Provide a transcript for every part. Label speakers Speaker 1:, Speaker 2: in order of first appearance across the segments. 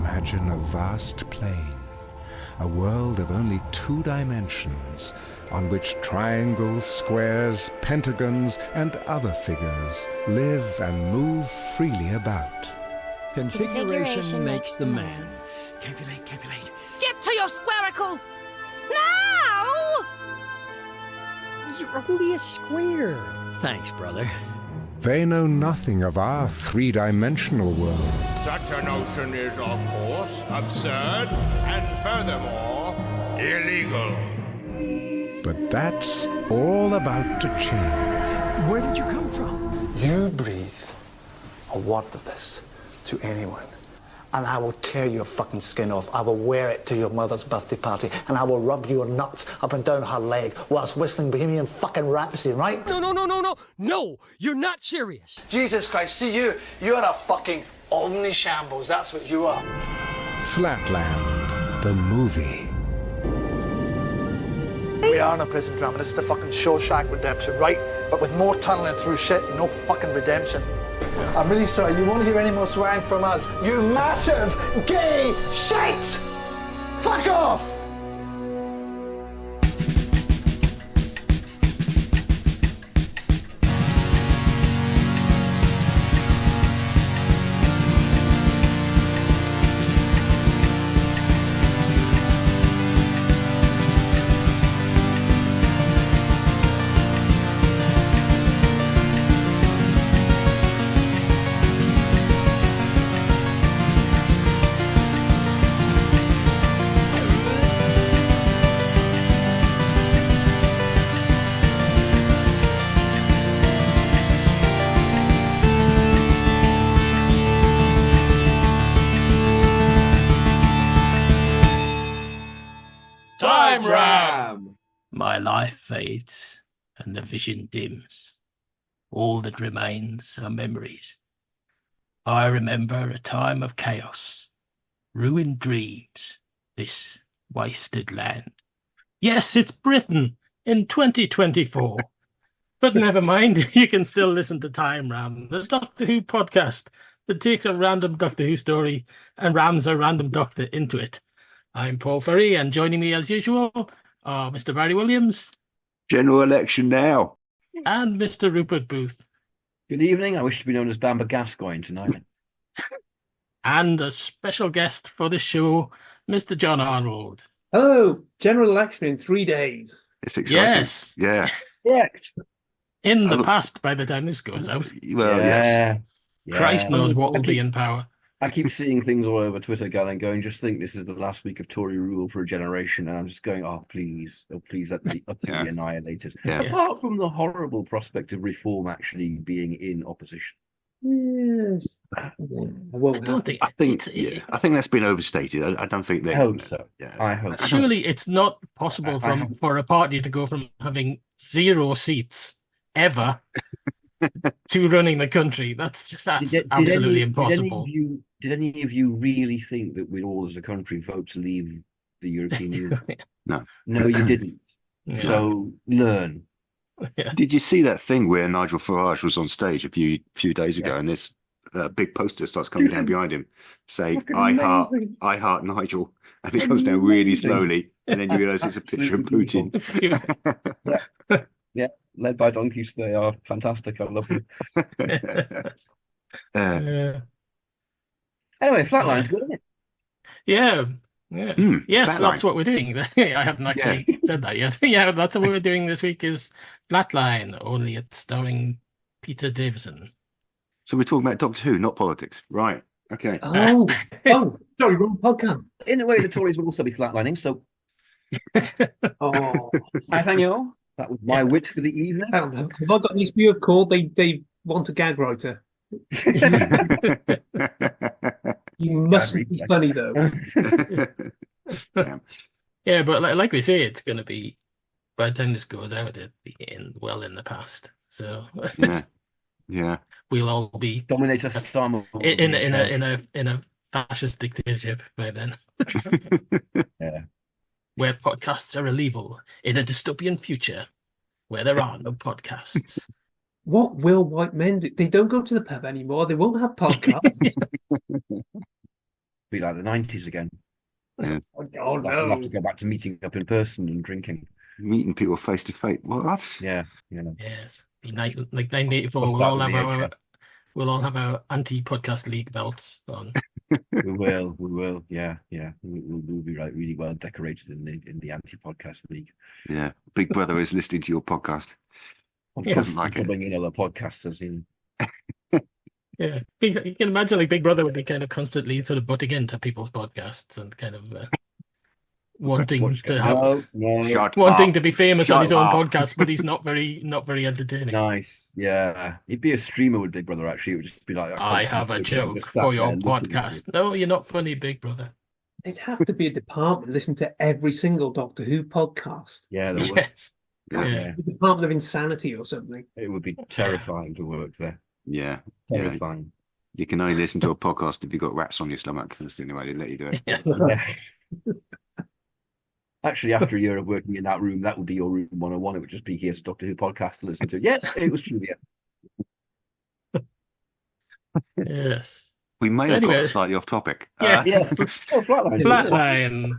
Speaker 1: Imagine a vast plain, a world of only 2 dimensions, on which triangles, squares, pentagons, and other figures live and move freely about.
Speaker 2: Configuration makes the man. Calculate.
Speaker 3: Get to your squaricle! Now!
Speaker 4: You're only a square.
Speaker 2: Thanks, brother.
Speaker 1: They know nothing of our 3-dimensional world.
Speaker 5: Such a notion is, of course, absurd and furthermore, illegal.
Speaker 1: But that's all about to change.
Speaker 2: Where did you come from?
Speaker 6: You breathe a word of this to anyone, and I will tear your fucking skin off. I will wear it to your mother's birthday party, and I will rub your nuts up and down her leg whilst whistling Bohemian fucking Rhapsody, right?
Speaker 2: No, you're not serious.
Speaker 6: Jesus Christ, see you. You're a fucking omnishambles. That's what you are.
Speaker 1: Flatland, the movie.
Speaker 6: We are in a prison drama. This is the fucking Shawshank Redemption, right? But with more tunneling through shit and no fucking redemption. I'm really sorry. You won't hear any more swearing from us. You massive gay shite! Fuck off!
Speaker 7: My life fades and the vision dims. All that remains are memories. I remember a time of chaos, ruined dreams, this wasted land. Yes, it's Britain in 2024. But never mind, you can still listen to Time Ram, the Doctor Who podcast that takes a random Doctor Who story and rams a random doctor into it. I'm Paul Ferry, and joining me as usual are Mr. Barry Williams.
Speaker 8: General election now.
Speaker 7: And Mr. Rupert Booth.
Speaker 9: Good evening. I wish to be known as Bamba Gascoigne tonight.
Speaker 7: And a special guest for the show, Mr. Jon Arnold.
Speaker 4: Hello. General election in 3 days.
Speaker 8: It's exciting.
Speaker 7: Yes.
Speaker 8: Yeah.
Speaker 9: Correct.
Speaker 7: In the past, by the time this goes out.
Speaker 8: Well, yes.
Speaker 7: Christ knows what will be in power.
Speaker 9: I keep seeing things all over Twitter going, just think this is the last week of Tory rule for a generation. And I'm just going, please let me utterly annihilated.
Speaker 8: Yeah.
Speaker 9: Apart from the horrible prospect of reform actually being in opposition.
Speaker 4: Yes.
Speaker 7: I think
Speaker 8: that's been overstated. I don't think they.
Speaker 9: I hope so. Yeah. I hope so.
Speaker 7: Surely it's not possible for a party to go from having 0 seats ever to running the country. That's absolutely impossible.
Speaker 9: Did any of you really think that we'd all as a country vote to leave the European Union?
Speaker 8: No,
Speaker 9: you didn't. Yeah. So learn.
Speaker 8: Yeah. Did you see that thing where Nigel Farage was on stage a few days ago, and this big poster starts coming down behind him, saying "I heart Nigel," and it comes down really slowly, and then you realise it's a picture of Putin.
Speaker 9: Yeah, led by donkeys, they are fantastic. I love them. Anyway, Flatline's good, isn't it?
Speaker 7: Yeah. Yes, Flatline. That's what we're doing. I haven't actually said that yet. Yeah, that's what we're doing this week is Flatline, only it's starring Peter Davison.
Speaker 8: So we're talking about Doctor Who, not politics. Right. Okay.
Speaker 4: Sorry, wrong podcast.
Speaker 9: In a way, the Tories will also be flatlining, so... Nathaniel, that was my wit for the evening.
Speaker 4: Have I got an issue of call? They want a gag writer. You mustn't be funny, though.
Speaker 7: Yeah, but like we say, it's going to be, by the time this goes out, it'll be in the past. So
Speaker 8: yeah,
Speaker 7: we'll all be
Speaker 9: dominator
Speaker 7: in a fascist dictatorship by then.
Speaker 9: Yeah,
Speaker 7: where podcasts are illegal in a dystopian future where there are no podcasts.
Speaker 4: What will white men do? They don't go to the pub anymore. They won't have podcasts.
Speaker 9: be like the 90s again.
Speaker 8: Yeah.
Speaker 4: Oh
Speaker 9: We'll have to
Speaker 4: no.
Speaker 9: go back to meeting up in person and drinking.
Speaker 8: Meeting people face to face. What?
Speaker 9: Yeah.
Speaker 7: Yes. Be like 1984.
Speaker 9: I'll
Speaker 7: We'll
Speaker 9: start
Speaker 7: all
Speaker 9: with
Speaker 7: have our
Speaker 9: VHS.
Speaker 7: anti-podcast league belts on.
Speaker 9: We will. Yeah. We'll be like really well decorated in the anti-podcast league.
Speaker 8: Yeah. Big Brother is listening to your podcast. He doesn't like it.
Speaker 9: Dubbing in other podcasters in.
Speaker 7: Yeah, you can imagine like Big Brother would be kind of constantly sort of butting into people's podcasts and kind of wanting to have wanting to be famous on his own podcast, but he's not very entertaining.
Speaker 9: Nice, yeah. He'd be a streamer with Big Brother. Actually, it would just be like,
Speaker 7: I have a joke for your podcast. No, you're not funny, Big Brother.
Speaker 4: They'd have to be a department listen to every single Doctor Who podcast.
Speaker 9: Yeah, there would.
Speaker 7: Yes.
Speaker 9: Yeah.
Speaker 4: The Department of Insanity or something.
Speaker 9: It would be terrifying to work there.
Speaker 8: Yeah.
Speaker 9: Terrifying.
Speaker 8: You can only listen to a podcast if you've got rats on your stomach. That's the only way they let you do it.
Speaker 9: Yeah. Actually, after a year of working in that room, that would be your room 101. It would just be here's a Doctor Who podcast to listen to. Yes, it was Julia.
Speaker 7: Yes.
Speaker 8: We may have got slightly off topic.
Speaker 7: Yes.
Speaker 9: Flatline.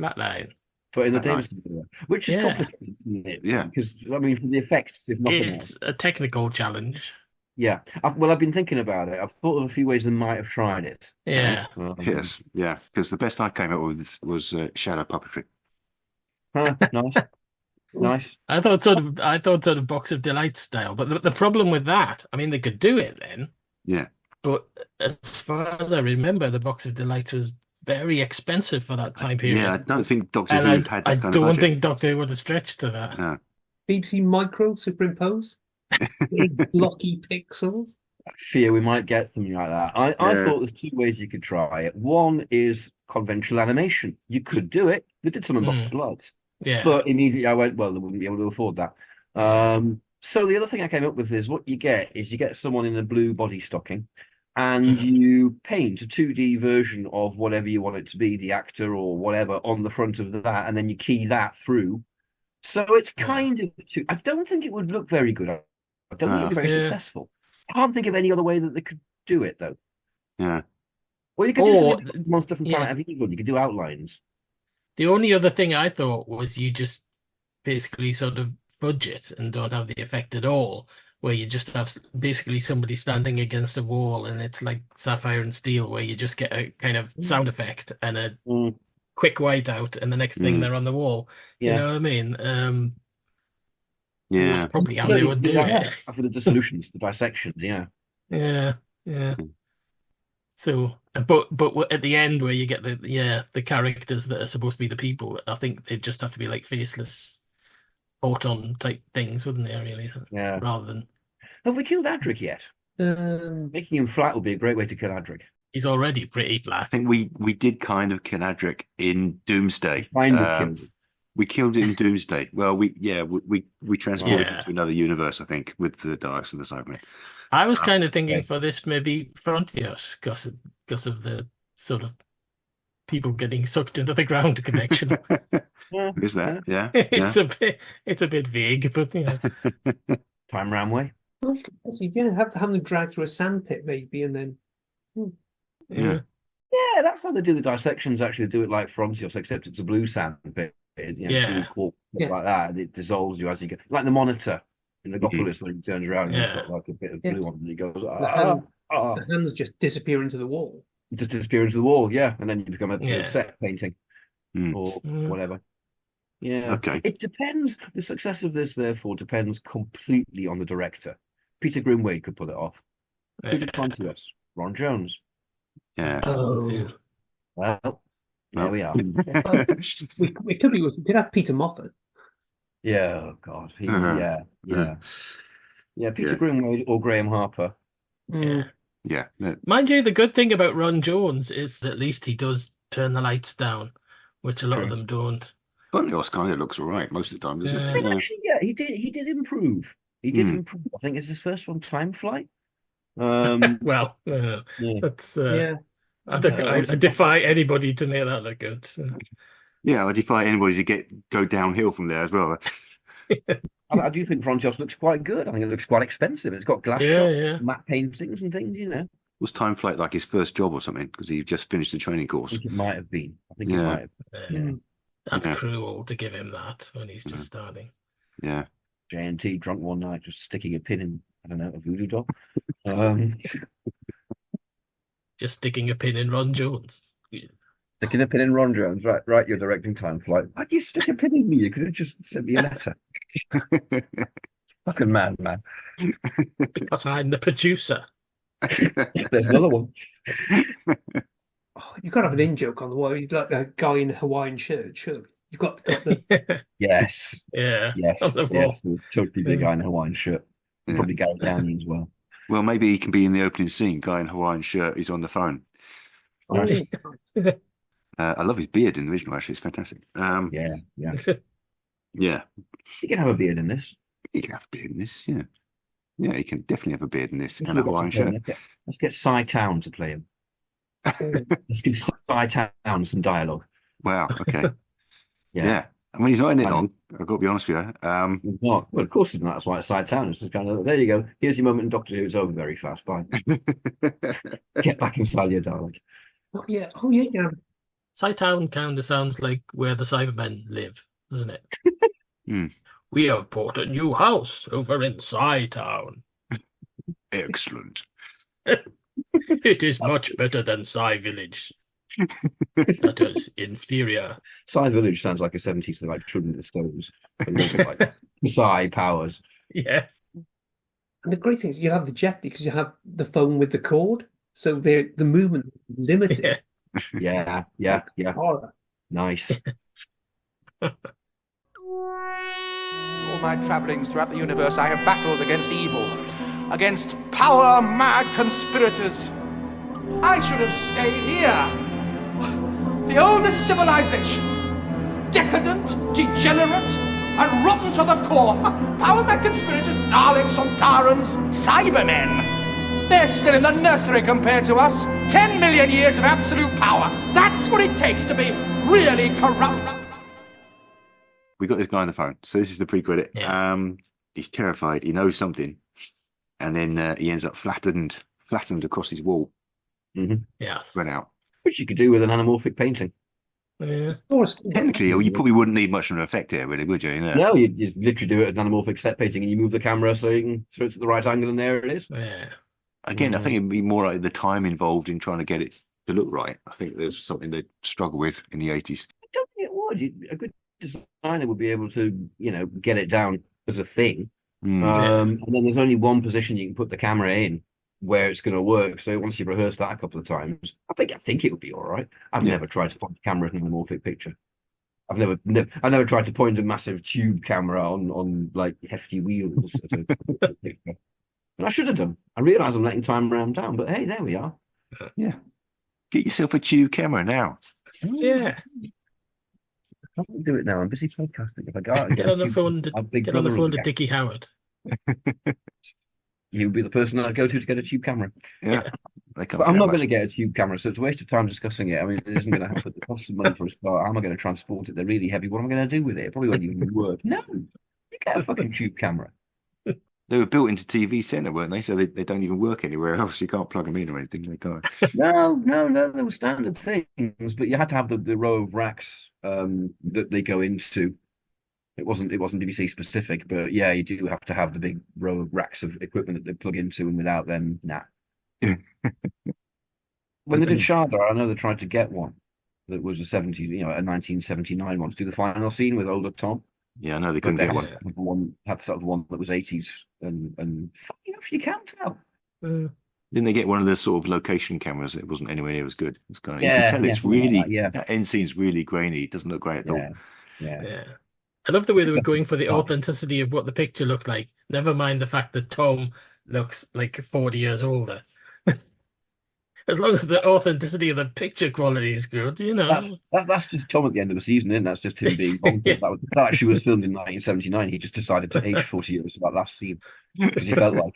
Speaker 7: Flatline.
Speaker 9: But in the Davison era, which is complicated, isn't it?
Speaker 8: Yeah.
Speaker 9: Because, I mean, for the effects, if nothing
Speaker 7: It's
Speaker 9: else.
Speaker 7: a technical challenge.
Speaker 9: Yeah. I've been thinking about it. I've thought of a few ways they might have tried it.
Speaker 7: Yeah.
Speaker 8: Yes. Yeah. Because the best I came up with was shadow puppetry.
Speaker 9: Nice. Nice.
Speaker 7: I thought sort of Box of Delights style, but the problem with that, I mean, they could do it then.
Speaker 8: Yeah.
Speaker 7: But as far as I remember, the Box of Delights was very expensive for that time period.
Speaker 8: Yeah, I don't think Doctor Who
Speaker 7: and
Speaker 8: had that kind of budget.
Speaker 7: I don't think Doctor Who would have stretched to that.
Speaker 8: No.
Speaker 4: BBC Micro superimpose? Big blocky pixels?
Speaker 9: I fear we might get something like that. I thought there's two ways you could try it. One is conventional animation. You could do it. They did some in Box of Delights.
Speaker 7: Yeah.
Speaker 9: But immediately I went, well, they wouldn't be able to afford that. So the other thing I came up with is what you get someone in a blue body stocking and you paint a 2D version of whatever you want it to be, the actor or whatever, on the front of that, and then you key that through. So it's kind of... I don't think it would look very good. I don't think it would be very successful. I can't think of any other way that they could do it, though.
Speaker 8: Yeah.
Speaker 9: Well, you could do something Monster from Planet of Evil. You could do outlines.
Speaker 7: The only other thing I thought was you just basically sort of budget and don't have the effect at all, where you just have basically somebody standing against a wall and it's like Sapphire and Steel, where you just get a kind of sound effect and a quick whiteout and the next thing they're on the wall.
Speaker 9: Yeah.
Speaker 7: You know what I mean?
Speaker 8: Yeah.
Speaker 7: That's probably how they would do it.
Speaker 9: For the dissolutions, the dissections, yeah.
Speaker 7: Yeah. So, but at the end where you get the characters that are supposed to be the people, I think they just have to be like faceless photon type things, wouldn't they? Really,
Speaker 9: yeah.
Speaker 7: Rather than
Speaker 9: have we killed Adric yet? Making him flat would be a great way to kill Adric.
Speaker 7: He's already pretty flat.
Speaker 8: I think we did kind of kill Adric in Doomsday.
Speaker 9: Kind of killed him.
Speaker 8: We killed it in Doomsday. Well, we transported him to another universe, I think, with the Daleks and the Cybermen.
Speaker 7: I was kind of thinking for this maybe Frontiers because of the sort of people getting sucked into the ground connection.
Speaker 8: Is that? Yeah.
Speaker 7: It's a bit vague, but
Speaker 9: Time Ramway.
Speaker 4: Yeah, have to have them drag through a sandpit maybe, and then.
Speaker 9: Yeah, that's how they do the dissections. Actually, do it like Frontiers, except it's a blue sandpit. Blue quartz, like that, and it dissolves you as you go, like the Monitor in the Logopolis when he turns around and he's got like a bit of blue on, and he goes,
Speaker 4: the hands just disappear into the wall.
Speaker 9: Just disappear into the wall, and then you become a set painting or whatever. Yeah,
Speaker 8: okay.
Speaker 9: It depends. The success of this, therefore, depends completely on the director. Peter Grimwade could pull it off. Who did Frontiers? Ron Jones.
Speaker 8: Yeah.
Speaker 9: Well, there we are.
Speaker 4: we could have Peter Moffat.
Speaker 9: Yeah, oh God. Yeah. Peter Grimwade or Graham Harper.
Speaker 8: Yeah.
Speaker 7: Mind you, the good thing about Ron Jones is that at least he does turn the lights down, which a lot of them don't.
Speaker 8: Frontiers kind of looks all right most of the time, doesn't it?
Speaker 9: Actually, he did improve. He did improve. I think it's his first one, Time Flight.
Speaker 7: Well, that's I defy anybody to make that look good. So.
Speaker 8: Yeah, I defy anybody to go downhill from there as well.
Speaker 9: I do think Frontiers looks quite good. I think it looks quite expensive. It's got glass shots, matte paintings and things,
Speaker 8: Was time flight like his first job or something? Because he just finished the training
Speaker 9: I
Speaker 8: course.
Speaker 9: think it might have been. I think it
Speaker 8: Yeah.
Speaker 9: might have been. Yeah.
Speaker 7: That's
Speaker 8: Yeah.
Speaker 7: cruel to give him that when he's just starting.
Speaker 8: Yeah.
Speaker 9: JNT drunk one night, just sticking a pin in, I don't know, a voodoo doll.
Speaker 7: Just sticking a pin in Ron Jones.
Speaker 9: Sticking a pin in Ron Jones, right, you're directing time flight. Why'd you stick a pin in me? You could have just sent me a letter. Fucking man.
Speaker 7: Because I'm the producer.
Speaker 9: There's another one.
Speaker 4: Oh, you've got to have an in joke on the wall. You'd like a guy in a Hawaiian shirt, surely. You've got the
Speaker 9: Yes.
Speaker 7: Yeah.
Speaker 9: Yes.
Speaker 7: On the wall.
Speaker 9: Totally big guy in a Hawaiian shirt.
Speaker 8: Yeah.
Speaker 9: Probably Gary Downey as well.
Speaker 8: Well, maybe he can be in the opening scene. Guy in Hawaiian shirt. He's on the phone.
Speaker 9: Right.
Speaker 8: I love his beard in the original. Actually, it's fantastic.
Speaker 9: Yeah.
Speaker 8: Yeah.
Speaker 9: You can have a beard in this.
Speaker 8: He can have a beard in this. Yeah. Yeah, he can definitely have a beard in this
Speaker 9: Let's
Speaker 8: and a Hawaiian shirt.
Speaker 9: get Cy Town to play him. Let's give Cy Town some dialogue.
Speaker 8: Wow. Okay.
Speaker 9: Yeah.
Speaker 8: Yeah. I mean, he's not in it long. I've got to be honest with you.
Speaker 9: He's not. Well, of course he's not. That's why it's Cy Town. It's just kind of, there you go. Here's your moment in Doctor Who. It's over very fast. Bye. Get back and sell your dialogue.
Speaker 4: Oh yeah. Yeah.
Speaker 7: Cytown kind of sounds like where the Cybermen live, doesn't it?
Speaker 8: Hmm.
Speaker 7: We have bought a new house over in Cytown.
Speaker 8: Excellent.
Speaker 7: It is much better than Cy Village. That is inferior.
Speaker 9: Cy Village sounds like a 70s thing, like Children of the Stones. Like Cy Powers.
Speaker 7: Yeah.
Speaker 4: And the great thing is you have the jet because you have the phone with the cord, so the movement is limited.
Speaker 7: Yeah.
Speaker 9: Yeah.
Speaker 4: Horror.
Speaker 9: Nice.
Speaker 10: All my travellings throughout the universe, I have battled against evil, against power-mad conspirators. I should have stayed here. The oldest civilization. Decadent, degenerate, and rotten to the core. Power-mad conspirators, Daleks, Sontarans, Cybermen. They're still in the nursery compared to us. 10 million years of absolute power. That's what it takes to be really corrupt.
Speaker 8: We got this guy on the phone. So this is the pre-credit.
Speaker 7: Yeah.
Speaker 8: He's terrified. He knows something. And then he ends up flattened across his wall.
Speaker 9: Mm-hmm.
Speaker 7: Yeah.
Speaker 8: Spread out.
Speaker 9: Which you could do with an anamorphic painting.
Speaker 7: Yeah.
Speaker 8: Technically, you probably wouldn't need much of an effect here, really, would you? You know?
Speaker 9: No, you just literally do it as an anamorphic set painting and you move the camera so you can throw it at the right angle and there it is.
Speaker 7: Yeah.
Speaker 8: Again, I think it'd be more like the time involved in trying to get it to look right. I think there's something they struggle with in the 80s.
Speaker 9: I don't think it would. A good designer would be able to, get it down as a thing. And then there's only one position you can put the camera in where it's going to work. So once you've rehearsed that a couple of times, I think it would be all right. I've never tried to point the camera at an anamorphic picture. I've never tried to point a massive tube camera on like hefty wheels at a picture. And I should have done. I realise I'm letting time round down, but hey, there we are.
Speaker 8: Yeah. Get yourself a tube camera now.
Speaker 7: Yeah.
Speaker 9: I can't do it now. I'm busy podcasting. If I go out and
Speaker 7: Get on the phone to Dickie Howard.
Speaker 9: You'll be the person I'd go to get a tube camera.
Speaker 8: Yeah.
Speaker 9: But I'm not going to get a tube camera, so it's a waste of time discussing it. I mean, it isn't going to happen. It costs some money for a start. How am I going to transport it? They're really heavy. What am I going to do with it? It probably won't even work. No, you get a fucking tube camera.
Speaker 8: They were built into TV Centre, weren't they? So they don't even work anywhere else. You can't plug them in or anything. They can't.
Speaker 9: No. They were standard things, but you had to have the row of racks that they go into. It wasn't BBC specific, but yeah, you do have to have the big row of racks of equipment that they plug into, and without them, nah. When they did Shardar, I know they tried to get one that was a 1979 one to do the final scene with older Tom.
Speaker 8: Yeah, I know they couldn't get
Speaker 9: one. Had to start with one that was 80s, and fucking enough, you can't tell.
Speaker 8: Didn't they get one of the sort of location cameras that wasn't anywhere near as good? It's kind of, you
Speaker 9: Yeah,
Speaker 8: can tell
Speaker 9: yeah,
Speaker 8: it's really
Speaker 9: like that, yeah.
Speaker 8: that end scene's really grainy. It doesn't look great at all.
Speaker 9: Yeah.
Speaker 7: I love the way they were going for the authenticity of what the picture looked like. Never mind the fact that Tom looks like 40 years older. As long as the authenticity of the picture quality is good,
Speaker 9: That's just Tom at the end of the season, isn't it? That's just him being bonkers. That actually was filmed in 1979. He just decided to age 40 years for that last scene because he felt like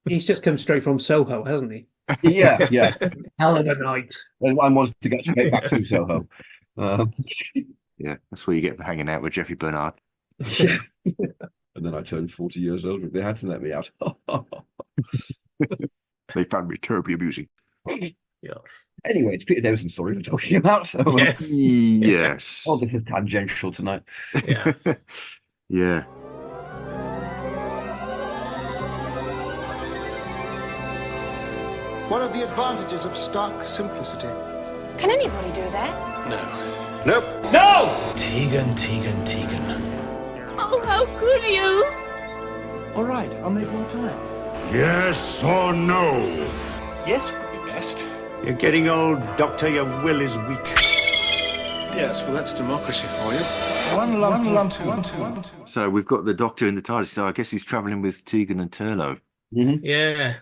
Speaker 4: He's just come straight from Soho, hasn't he?
Speaker 9: Yeah.
Speaker 4: Hell of a night.
Speaker 9: And I wanted to get straight back to Soho.
Speaker 8: Yeah, that's what you get for hanging out with Jeffrey Bernard.
Speaker 9: And then I turned 40 years older. They had to let me out.
Speaker 8: They found me terribly amusing.
Speaker 7: Yes.
Speaker 9: Anyway, it's Peter Davison's story we're talking about. So,
Speaker 7: Yes.
Speaker 8: Yes.
Speaker 9: Oh, this is tangential tonight.
Speaker 7: Yeah.
Speaker 8: Yeah.
Speaker 6: One of the advantages of stark simplicity.
Speaker 3: Can anybody do that?
Speaker 5: No.
Speaker 6: Nope.
Speaker 5: No!
Speaker 2: Tegan.
Speaker 3: Oh, how could you?
Speaker 6: All right, I'll make more time.
Speaker 5: Yes or no?
Speaker 6: Yes would be best.
Speaker 5: You're getting old, Doctor. Your will is weak.
Speaker 6: Yes, well, that's democracy for you.
Speaker 5: One lump.
Speaker 8: So we've got the Doctor in the TARDIS. So I guess he's travelling with Tegan and Turlo.
Speaker 9: Mm-hmm.
Speaker 7: Yeah.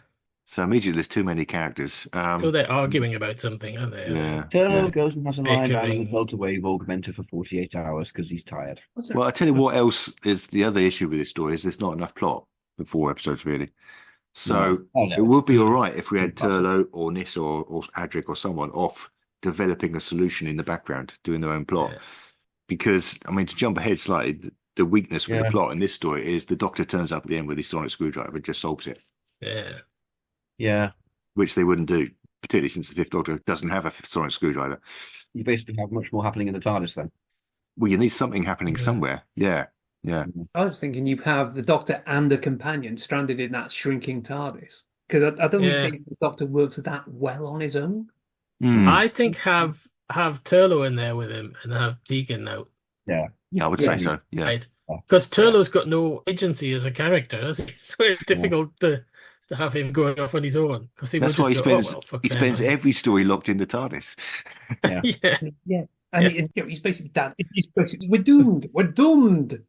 Speaker 8: So immediately there's too many characters.
Speaker 7: So they're arguing about something, aren't they?
Speaker 8: Yeah.
Speaker 9: Turlo goes and has a lie down in the
Speaker 7: Bickering.
Speaker 9: Delta Wave augmenter for 48 hours because he's tired.
Speaker 8: Well, I tell you what else is the other issue with this story is there's not enough plot for 4 episodes, really. So
Speaker 9: No,
Speaker 8: it would be all right if we
Speaker 9: it's
Speaker 8: had
Speaker 9: impossible.
Speaker 8: Turlo or Nis or Adric or someone off developing a solution in the background, doing their own plot.
Speaker 7: Yeah.
Speaker 8: Because, I mean, to jump ahead slightly, the weakness with
Speaker 9: Yeah.
Speaker 8: the plot in this story is the Doctor turns up at the end with his sonic screwdriver and just solves it,
Speaker 7: Yeah.
Speaker 9: Yeah.
Speaker 8: which they wouldn't do, particularly since the Fifth Doctor doesn't have a sonic screwdriver.
Speaker 9: You basically have much more happening in the TARDIS then.
Speaker 8: Well, you need something happening somewhere. Yeah. Yeah.
Speaker 4: I was thinking you have the Doctor and a companion stranded in that shrinking TARDIS. Because I don't think the Doctor works that well on his own.
Speaker 8: Hmm.
Speaker 7: I think have Turlo in there with him and have Tegan out.
Speaker 9: Yeah.
Speaker 8: Yeah, I would say so. Yeah.
Speaker 7: Right. Because Turlo's got no agency as a character, has he? So it's difficult to have him going off on his own. Because he
Speaker 8: That's
Speaker 7: would
Speaker 8: why he
Speaker 7: just
Speaker 8: spends
Speaker 7: go, oh, well, fuck
Speaker 8: he
Speaker 7: them.
Speaker 8: spends every story locked in the TARDIS.
Speaker 9: Yeah.
Speaker 7: Yeah.
Speaker 4: Yeah. And he's basically dad. He's basically, we're doomed. We're doomed.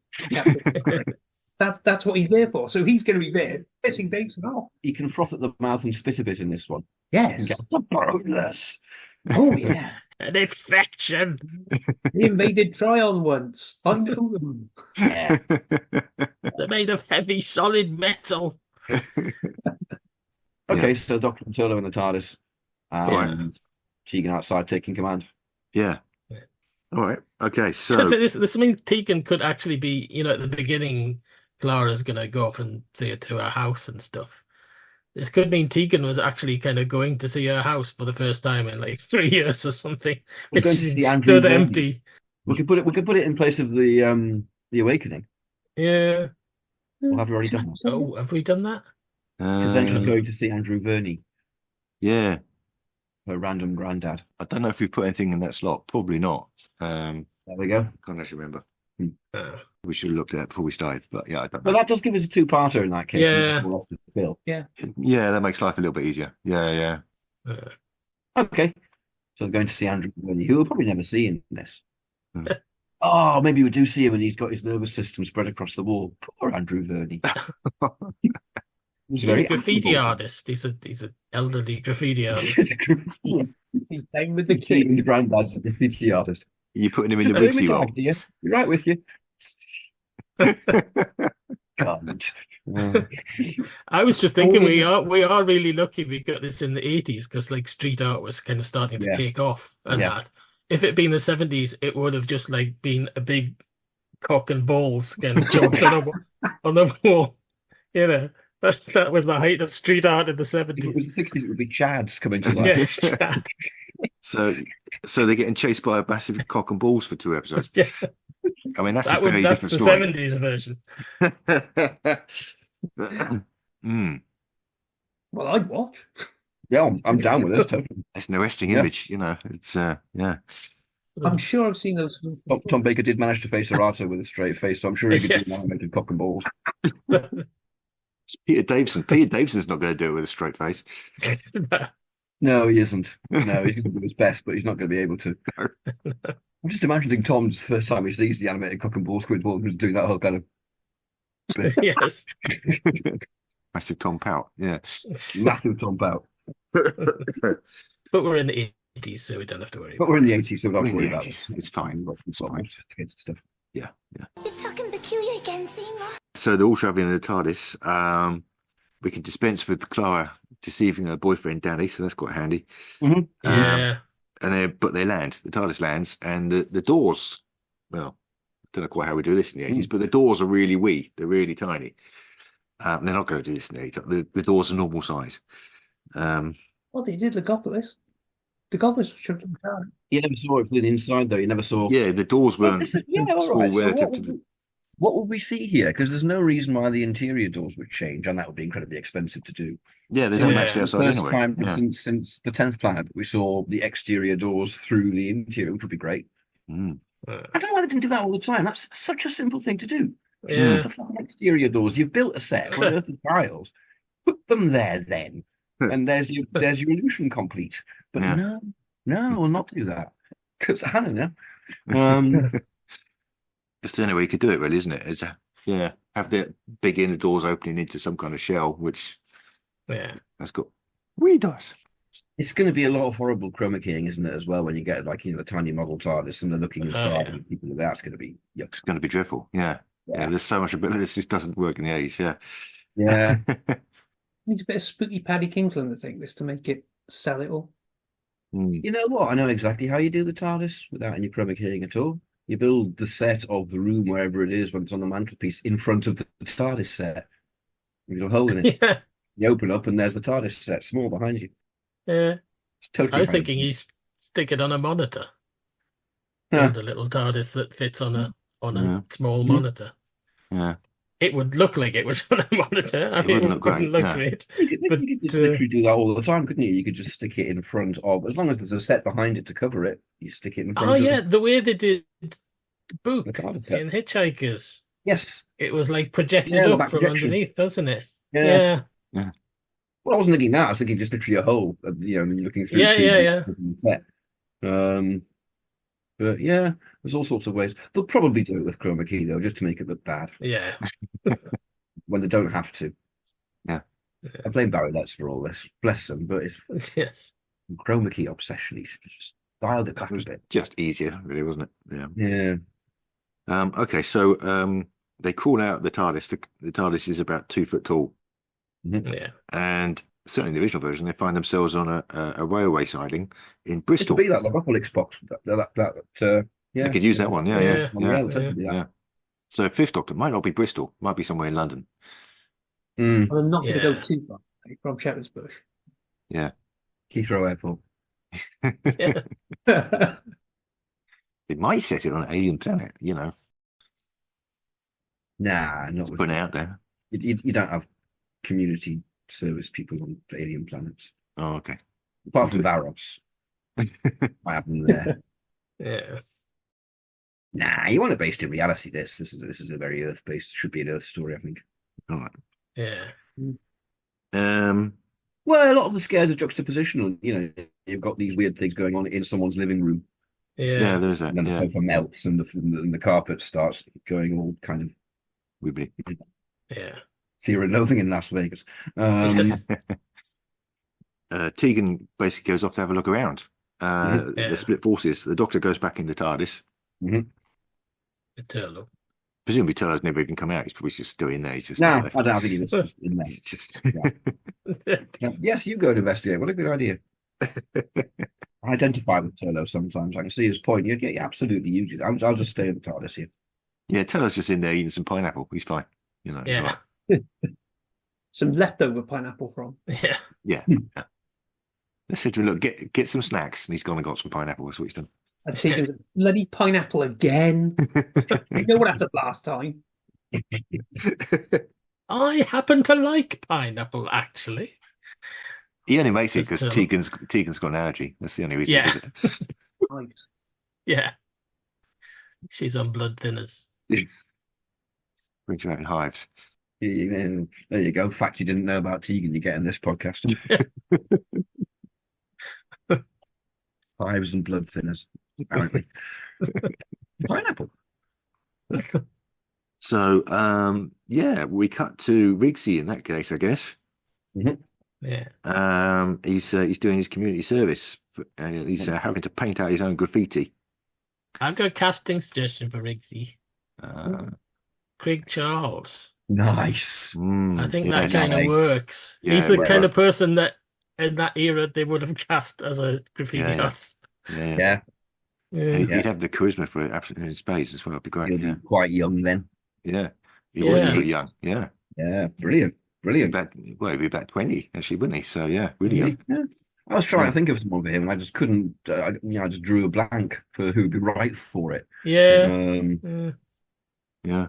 Speaker 4: That's what he's there for. So he's going to be there pissing Davison off.
Speaker 9: He can froth at the mouth and spit a bit in this one.
Speaker 4: Yes.
Speaker 9: Borrowedness.
Speaker 4: Oh yeah.
Speaker 7: An infection.
Speaker 4: He invaded Tryon once. I know them.
Speaker 9: Yeah.
Speaker 7: They're made of heavy, solid metal.
Speaker 9: Okay,
Speaker 8: Yeah.
Speaker 9: so Doctor and Turlo in the TARDIS, and Tegan outside taking command.
Speaker 8: Yeah.
Speaker 7: Yeah.
Speaker 8: All right. Okay.
Speaker 7: So
Speaker 8: So
Speaker 7: this means Tegan could actually be, at the beginning, Clara's going to go off and see her to her house and stuff. This could mean Tegan was actually kind of going to see her house for the first time in like 3 years or something.
Speaker 9: We're
Speaker 7: It's
Speaker 9: going to see Andrew
Speaker 7: stood
Speaker 9: Verney.
Speaker 7: empty.
Speaker 9: We could put it in place of the Awakening.
Speaker 7: Yeah.
Speaker 9: Or have we already done that?
Speaker 7: Oh, have we done that?
Speaker 9: Because then she's going to see Andrew Verney,
Speaker 8: yeah,
Speaker 9: her random granddad.
Speaker 8: I don't know if we put anything in that slot. Probably not.
Speaker 9: There we go.
Speaker 8: Can't actually remember.
Speaker 7: Oh.
Speaker 8: We should have looked at it before we started. But yeah, I don't know.
Speaker 9: Well, that does give us a two-parter in that case.
Speaker 7: Yeah.
Speaker 9: We'll have to fill.
Speaker 4: Yeah.
Speaker 8: Yeah, that makes life a little bit easier. Yeah.
Speaker 9: Okay. So they're going to see Andrew Verney, who we'll probably never see in this.
Speaker 8: Hmm.
Speaker 9: Oh, maybe we do see him and he's got his nervous system spread across the wall. Poor Andrew Verney.
Speaker 7: He's a graffiti artist. He's an elderly graffiti artist.
Speaker 4: He's playing with the
Speaker 9: Tegan
Speaker 4: kid.
Speaker 9: granddad's a graffiti artist.
Speaker 8: You're putting him in the
Speaker 9: Just
Speaker 8: Bootsy
Speaker 9: doing my
Speaker 8: role.
Speaker 9: job, dear. Be right with you. God.
Speaker 7: I was just thinking we are really lucky we got this in the 80s because like street art was kind of starting to
Speaker 9: Yeah.
Speaker 7: take off and
Speaker 9: Yeah.
Speaker 7: that. If it'd been the 70s, it would have just like been a big cock and balls kind of job on the wall. That was the height of street art in the
Speaker 9: If it
Speaker 7: 70s.
Speaker 9: was the 60s, it would be Chads coming to life.
Speaker 7: Yeah.
Speaker 8: So they're getting chased by a massive cock and balls for 2 episodes.
Speaker 7: Yeah.
Speaker 8: I mean, that's a very
Speaker 7: That's
Speaker 8: different
Speaker 7: the
Speaker 8: story.
Speaker 7: 70s version.
Speaker 4: Well, I'd watch.
Speaker 9: Yeah, I'm down with this. Totally.
Speaker 8: It's an arresting
Speaker 9: Yeah.
Speaker 8: image, It's yeah.
Speaker 4: I'm sure I've seen those.
Speaker 9: Tom Baker did manage to face Arata with a straight face, so I'm sure he could
Speaker 7: Yes.
Speaker 9: do animated cock and balls.
Speaker 8: It's Peter Davison. Peter Davison's not going to do it with a straight face.
Speaker 9: No, he isn't. No, he's going to do his best, but he's not going to be able to. I'm just imagining Tom's first time he sees the animated cock and ball Squidward was doing that whole kind of
Speaker 7: Yes.
Speaker 8: Massive Tom Pout. Yeah.
Speaker 9: massive Tom Pout.
Speaker 7: But we're in the 80s, so we don't have to worry.
Speaker 9: But we're in the 80s, so we don't have to
Speaker 8: We're
Speaker 9: worry
Speaker 8: in the
Speaker 9: about
Speaker 8: 80s.
Speaker 9: it.
Speaker 8: It's fine.
Speaker 9: It's all more sophisticated stuff.
Speaker 8: Yeah.
Speaker 3: You're talking peculiar again, Seymour.
Speaker 8: So they're all traveling in the TARDIS. We can dispense with Clara deceiving her boyfriend Danny, so that's quite handy.
Speaker 9: Mhm.
Speaker 7: Yeah.
Speaker 8: But they land. The TARDIS lands, and the doors. Well, I don't know quite how we do this in the 80s, but the doors are really wee. They're really tiny. They're not going to do this in the 80s. The doors are normal size.
Speaker 4: Well, they did Legopolis. Legopolis was shut down.
Speaker 9: You never saw it from the inside, though. You never saw.
Speaker 8: Yeah, the doors weren't
Speaker 9: All
Speaker 8: small
Speaker 9: right. So
Speaker 8: relative to the.
Speaker 9: what would we see here? Because there's no reason why the interior doors would change, and that would be incredibly expensive to do.
Speaker 8: Yeah, they don't match the outside
Speaker 9: First
Speaker 8: anyway.
Speaker 9: time since the 10th planet, we saw the exterior doors through the interior, which would be great.
Speaker 8: Mm.
Speaker 9: I don't know why they didn't do that all the time. That's such a simple thing to do. Just
Speaker 7: Yeah.
Speaker 9: put the fucking exterior doors. You've built a set with earthen tiles. Put them there then, and there's your illusion complete. But
Speaker 8: Yeah.
Speaker 9: no, we'll not do that. Because I don't know.
Speaker 8: It's the only way you could do it, really, isn't it? Have the big inner doors opening into some kind of shell, which has got weird doors.
Speaker 9: It's going to be a lot of horrible chroma keying, isn't it, as well, when you get the tiny model TARDIS and they're looking inside and people like that's going to be
Speaker 8: It's going to be dreadful. Yeah. There's so much ability. This just doesn't work in the 80s.
Speaker 9: Yeah.
Speaker 4: Needs a bit of spooky Paddy Kingsland, I think, this to make it sell it all.
Speaker 9: You know what? I know exactly how you do the TARDIS without any chroma keying at all. You build the set of the room, wherever it is, when it's on the mantelpiece, in front of the TARDIS set. There's a hole in it.
Speaker 7: Yeah.
Speaker 9: You open up and there's the TARDIS set, small behind you.
Speaker 7: Yeah.
Speaker 9: It's totally
Speaker 7: I was thinking you stick it on a monitor. Build a little TARDIS that fits on a small monitor.
Speaker 8: Yeah.
Speaker 7: It would look like it was on a monitor. I mean,
Speaker 8: wouldn't look great, no.
Speaker 7: great.
Speaker 9: You could just literally do that all the time, couldn't you? You could just stick it in front of, as long as there's a set behind it to cover it, you stick it in front
Speaker 7: Oh
Speaker 9: of
Speaker 7: yeah, the way they did the book
Speaker 9: the TARDIS set.
Speaker 7: in Hitchhikers.
Speaker 9: Yes.
Speaker 7: It was like projected
Speaker 9: Yeah, the
Speaker 7: up
Speaker 9: back
Speaker 7: from
Speaker 9: projection.
Speaker 7: underneath, doesn't it?
Speaker 9: Yeah.
Speaker 8: Yeah.
Speaker 9: Well, I wasn't thinking that. I was thinking just literally a hole, and you're looking through.
Speaker 7: Yeah.
Speaker 9: The set. But yeah, there's all sorts of ways. They'll probably do it with chroma key though, just to make it look bad.
Speaker 7: Yeah.
Speaker 9: When they don't have to.
Speaker 8: Yeah.
Speaker 9: I blame Barry Letts for all this. Bless them, but it's
Speaker 7: Yes.
Speaker 9: chroma key obsession. He should have just dialed it back a bit.
Speaker 8: Just easier, really, wasn't it?
Speaker 9: Yeah.
Speaker 8: Okay, so they call out the TARDIS. The TARDIS is about 2 foot tall.
Speaker 7: Yeah.
Speaker 8: And certainly in the original version, they find themselves on a railway siding in
Speaker 9: It
Speaker 8: Bristol.
Speaker 9: could be that Logopolis box. Yeah.
Speaker 8: They could use that one, yeah.
Speaker 9: it'll totally be that.
Speaker 8: Yeah. So Fifth Doctor might not be Bristol, might be somewhere in London.
Speaker 9: Mm.
Speaker 4: I'm not going to
Speaker 7: Yeah.
Speaker 4: go too far from Shepherd's Bush.
Speaker 8: Yeah.
Speaker 9: Heathrow Airport.
Speaker 7: Yeah.
Speaker 8: They might set it on an alien planet,
Speaker 9: Nah, not
Speaker 8: It's
Speaker 9: with
Speaker 8: put out there.
Speaker 9: You don't have community service people on alien planets.
Speaker 8: Oh, okay.
Speaker 9: Apart from Varos. I have them there.
Speaker 7: Yeah.
Speaker 9: Nah, you want it based in reality. This is a very Earth based. Should be an Earth story, I think.
Speaker 8: All right.
Speaker 7: Yeah.
Speaker 9: Well, a lot of the scares are juxtapositional. You've got these weird things going on in someone's living room,
Speaker 8: Yeah, there's that.
Speaker 9: and then the
Speaker 8: Yeah.
Speaker 9: sofa melts, and the carpet starts going all kind of
Speaker 8: Wibbly.
Speaker 7: Yeah.
Speaker 9: fear and loathing in Las Vegas.
Speaker 7: Yes.
Speaker 8: Tegan basically goes off to have a look around.
Speaker 7: Yeah.
Speaker 8: The split forces. The Doctor goes back in the TARDIS.
Speaker 7: Eternal.
Speaker 8: Presumably Turlo's never even come out. He's probably just still in there. He's just
Speaker 9: No,
Speaker 8: left.
Speaker 9: I don't think it's just in there.
Speaker 8: It's just
Speaker 9: Yes, you go and investigate. What a good idea. I identify with Turlo sometimes. I can see his point. You absolutely use it. I'll just stay in the TARDIS here.
Speaker 8: Yeah, Turlo's just in there eating some pineapple. He's fine. It's all
Speaker 7: Yeah.
Speaker 8: right.
Speaker 4: Some leftover pineapple from.
Speaker 7: Yeah.
Speaker 8: Yeah. They said to him, look, get some snacks. And he's gone and got some pineapple. That's what he's done.
Speaker 4: I'd take the bloody pineapple again. You know what happened last time?
Speaker 7: I happen to like pineapple, actually.
Speaker 8: He only makes it
Speaker 7: Just
Speaker 8: because Tegan's got an allergy. That's the only reason
Speaker 7: Yeah.
Speaker 8: he does it.
Speaker 4: Right.
Speaker 7: Yeah. She's on blood thinners.
Speaker 8: Brings her out in hives.
Speaker 9: There you go. Fact you didn't know about Tegan, you get in this podcast. Hives and blood thinners, apparently. Pineapple.
Speaker 8: So, we cut to Rigsy in that case, I guess.
Speaker 7: Yeah.
Speaker 8: He's doing his community service. He's having to paint out his own graffiti.
Speaker 7: I've got a casting suggestion for Rigsy. Craig Charles.
Speaker 9: Nice.
Speaker 7: I think
Speaker 8: yes.
Speaker 7: that kind of works.
Speaker 8: Yeah,
Speaker 7: He's the
Speaker 8: right,
Speaker 7: kind
Speaker 8: right.
Speaker 7: of person that in that era they would have cast as a graffiti
Speaker 8: Yeah, yeah.
Speaker 7: artist.
Speaker 9: Yeah.
Speaker 8: He'd have the charisma for it absolutely in space as well. It'd be great.
Speaker 9: He'll be quite young then.
Speaker 8: Yeah. He wasn't
Speaker 7: Yeah.
Speaker 8: very young. Yeah.
Speaker 9: Yeah. Brilliant. Brilliant.
Speaker 8: He'd be about 20, actually, wouldn't he? So, yeah, really young.
Speaker 9: Yeah. I was trying to think of someone for him, and I just couldn't. I just drew a blank for who'd be right for it.
Speaker 7: Yeah.
Speaker 8: Yeah.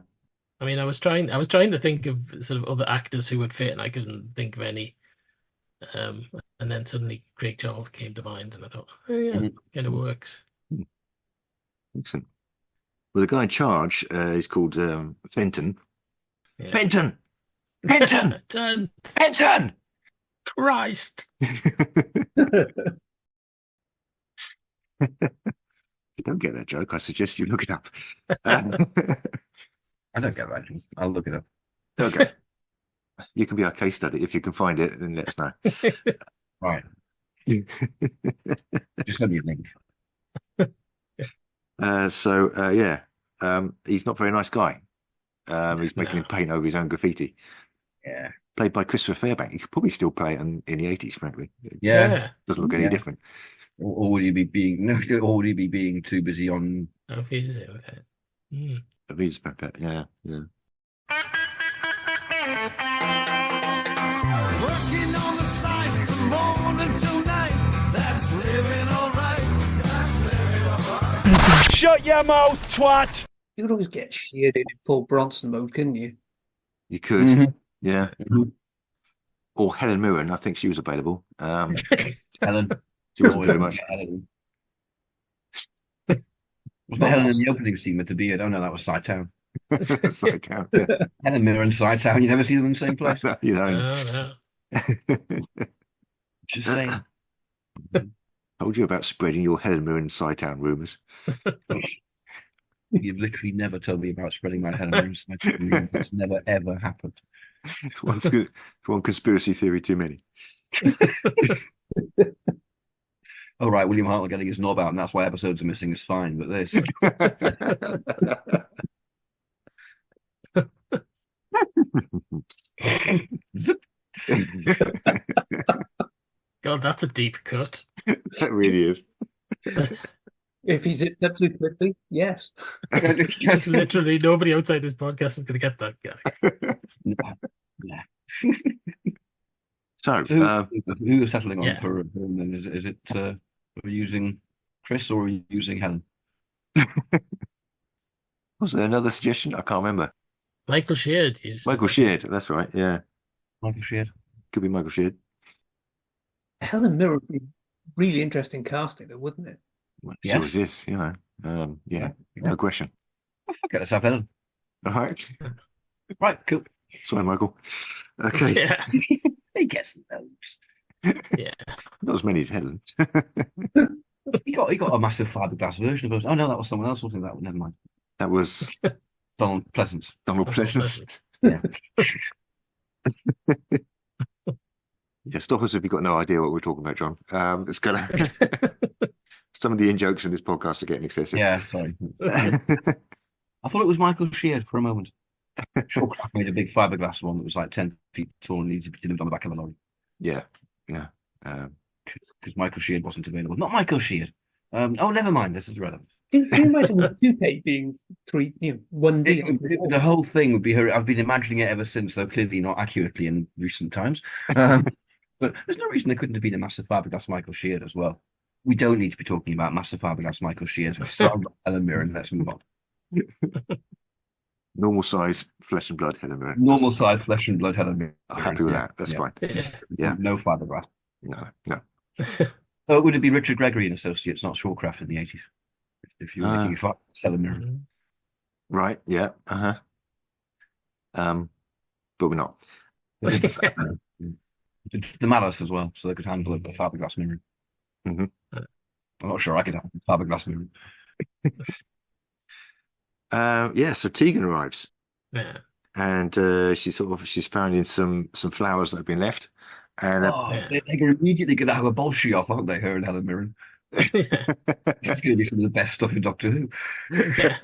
Speaker 7: I mean, I was trying to think of sort of other actors who would fit, and I couldn't think of any. And then suddenly Craig Charles came to mind, and I thought, oh yeah, kind of works.
Speaker 8: Excellent. Well, the guy in charge is called Fenton.
Speaker 7: Yeah.
Speaker 8: Fenton! Fenton! Fenton!
Speaker 7: Christ!
Speaker 8: If you don't get that joke, I suggest you look it up.
Speaker 9: I don't get that. I'll look it up.
Speaker 8: Okay. You can be our case study. If you can find it, then let us know.
Speaker 9: Right. Just send me a link.
Speaker 8: He's not a very nice guy. He's making him paint over his own graffiti.
Speaker 9: Yeah.
Speaker 8: Played by Christopher Fairbank. You could probably still play it in the 80s, frankly.
Speaker 9: Yeah.
Speaker 8: Doesn't look any different.
Speaker 9: Or would he be being too busy on?
Speaker 7: Oh, if he's it with it.
Speaker 8: Avi's yeah.
Speaker 11: Working on the site from morning till night. That's living all right. That's living all right.
Speaker 2: Shut your mouth, twat!
Speaker 4: You could always get sheared in full Bronson mode, couldn't you?
Speaker 8: You could, yeah. Or Helen Mirren, I think she was available.
Speaker 9: Helen,
Speaker 8: she wasn't very much.
Speaker 9: Was that Helen in the opening scene with the beard? Oh no, that was Side-Town.
Speaker 8: Side-Town, yeah.
Speaker 9: Helen Mirren, Side-Town. You never see them in the same place.
Speaker 8: You don't.
Speaker 7: No.
Speaker 9: Just saying.
Speaker 8: Told you about spreading your Helen Mirren Side-Town rumours.
Speaker 9: You've literally never told me about spreading my Helen Mirren Side-Town rumours. It's never ever happened.
Speaker 8: It's one conspiracy theory too many.
Speaker 9: Oh right, William Hartnell getting his knob out, and that's why episodes are missing is fine. But this,
Speaker 7: God, that's a deep cut.
Speaker 8: That really is.
Speaker 4: If he zipped up too quickly, yes.
Speaker 7: Literally nobody outside this podcast is going to get that guy.
Speaker 9: Yeah.
Speaker 8: So,
Speaker 9: who are settling on for him? Then is it are we using Chris or are we using Helen?
Speaker 8: Was there another suggestion? I can't remember.
Speaker 7: Michael Sheard.
Speaker 8: Michael Sheard, that's right. Yeah,
Speaker 9: Michael Sheard.
Speaker 8: Could be Michael Sheard.
Speaker 4: Helen Mirren would be really interesting casting, though, wouldn't it?
Speaker 8: Well, it always is, you know. No question.
Speaker 9: Okay, let's have Helen.
Speaker 8: All right.
Speaker 9: Right, cool.
Speaker 8: Sorry, Michael. Okay.
Speaker 7: Yeah.
Speaker 9: He gets those.
Speaker 7: Yeah.
Speaker 8: Not as many as Helen.
Speaker 9: He got a massive fiberglass version of us. Oh no, that was someone else. Wasn't that? Never mind.
Speaker 8: That was
Speaker 9: Donald Pleasance.
Speaker 8: Donald Pleasance.
Speaker 9: Yeah.
Speaker 8: Yeah, stop us if you've got no idea what we're talking about, John. It's gonna some of the in-jokes in this podcast are getting excessive.
Speaker 9: Yeah, sorry. I thought it was Michael Sheard for a moment. Sure, made a big fiberglass one that was like 10 feet tall and needed to be delivered on the back of a lorry.
Speaker 8: Yeah.
Speaker 9: Because Michael Sheard wasn't available. Not Michael Sheard. Oh, never mind. This is irrelevant.
Speaker 4: Can you imagine the 2K being 1D?
Speaker 9: The whole thing would be her. I've been imagining it ever since, though clearly not accurately in recent times. But there's no reason there couldn't have been a massive fiberglass Michael Sheard as well. We don't need to be talking about massive fiberglass Michael Sheard. So Helen Mirren. Let's move on.
Speaker 8: Normal size flesh and blood Helen Mirren.
Speaker 9: Normal size flesh and blood Helen Mirren.
Speaker 8: I'm happy with that. That's fine. Yeah.
Speaker 9: No fiberglass.
Speaker 8: No.
Speaker 9: So would it be Richard Gregory and Associates, not Shawcraft in the 80s? If you were making a fight, Helen Mirren.
Speaker 8: Right. Yeah. But we're not.
Speaker 9: The Malice as well, so they could handle a fiberglass mirror.
Speaker 8: Mm-hmm.
Speaker 9: I'm not sure I could handle a fiberglass mirror.
Speaker 8: So Tegan arrives.
Speaker 7: Yeah.
Speaker 8: And she's found in some flowers that have been left. And
Speaker 9: they're immediately going to have a bolshy off, aren't they, her and Helen Mirren? That's going to be some of the best stuff in Doctor Who.
Speaker 7: Yeah.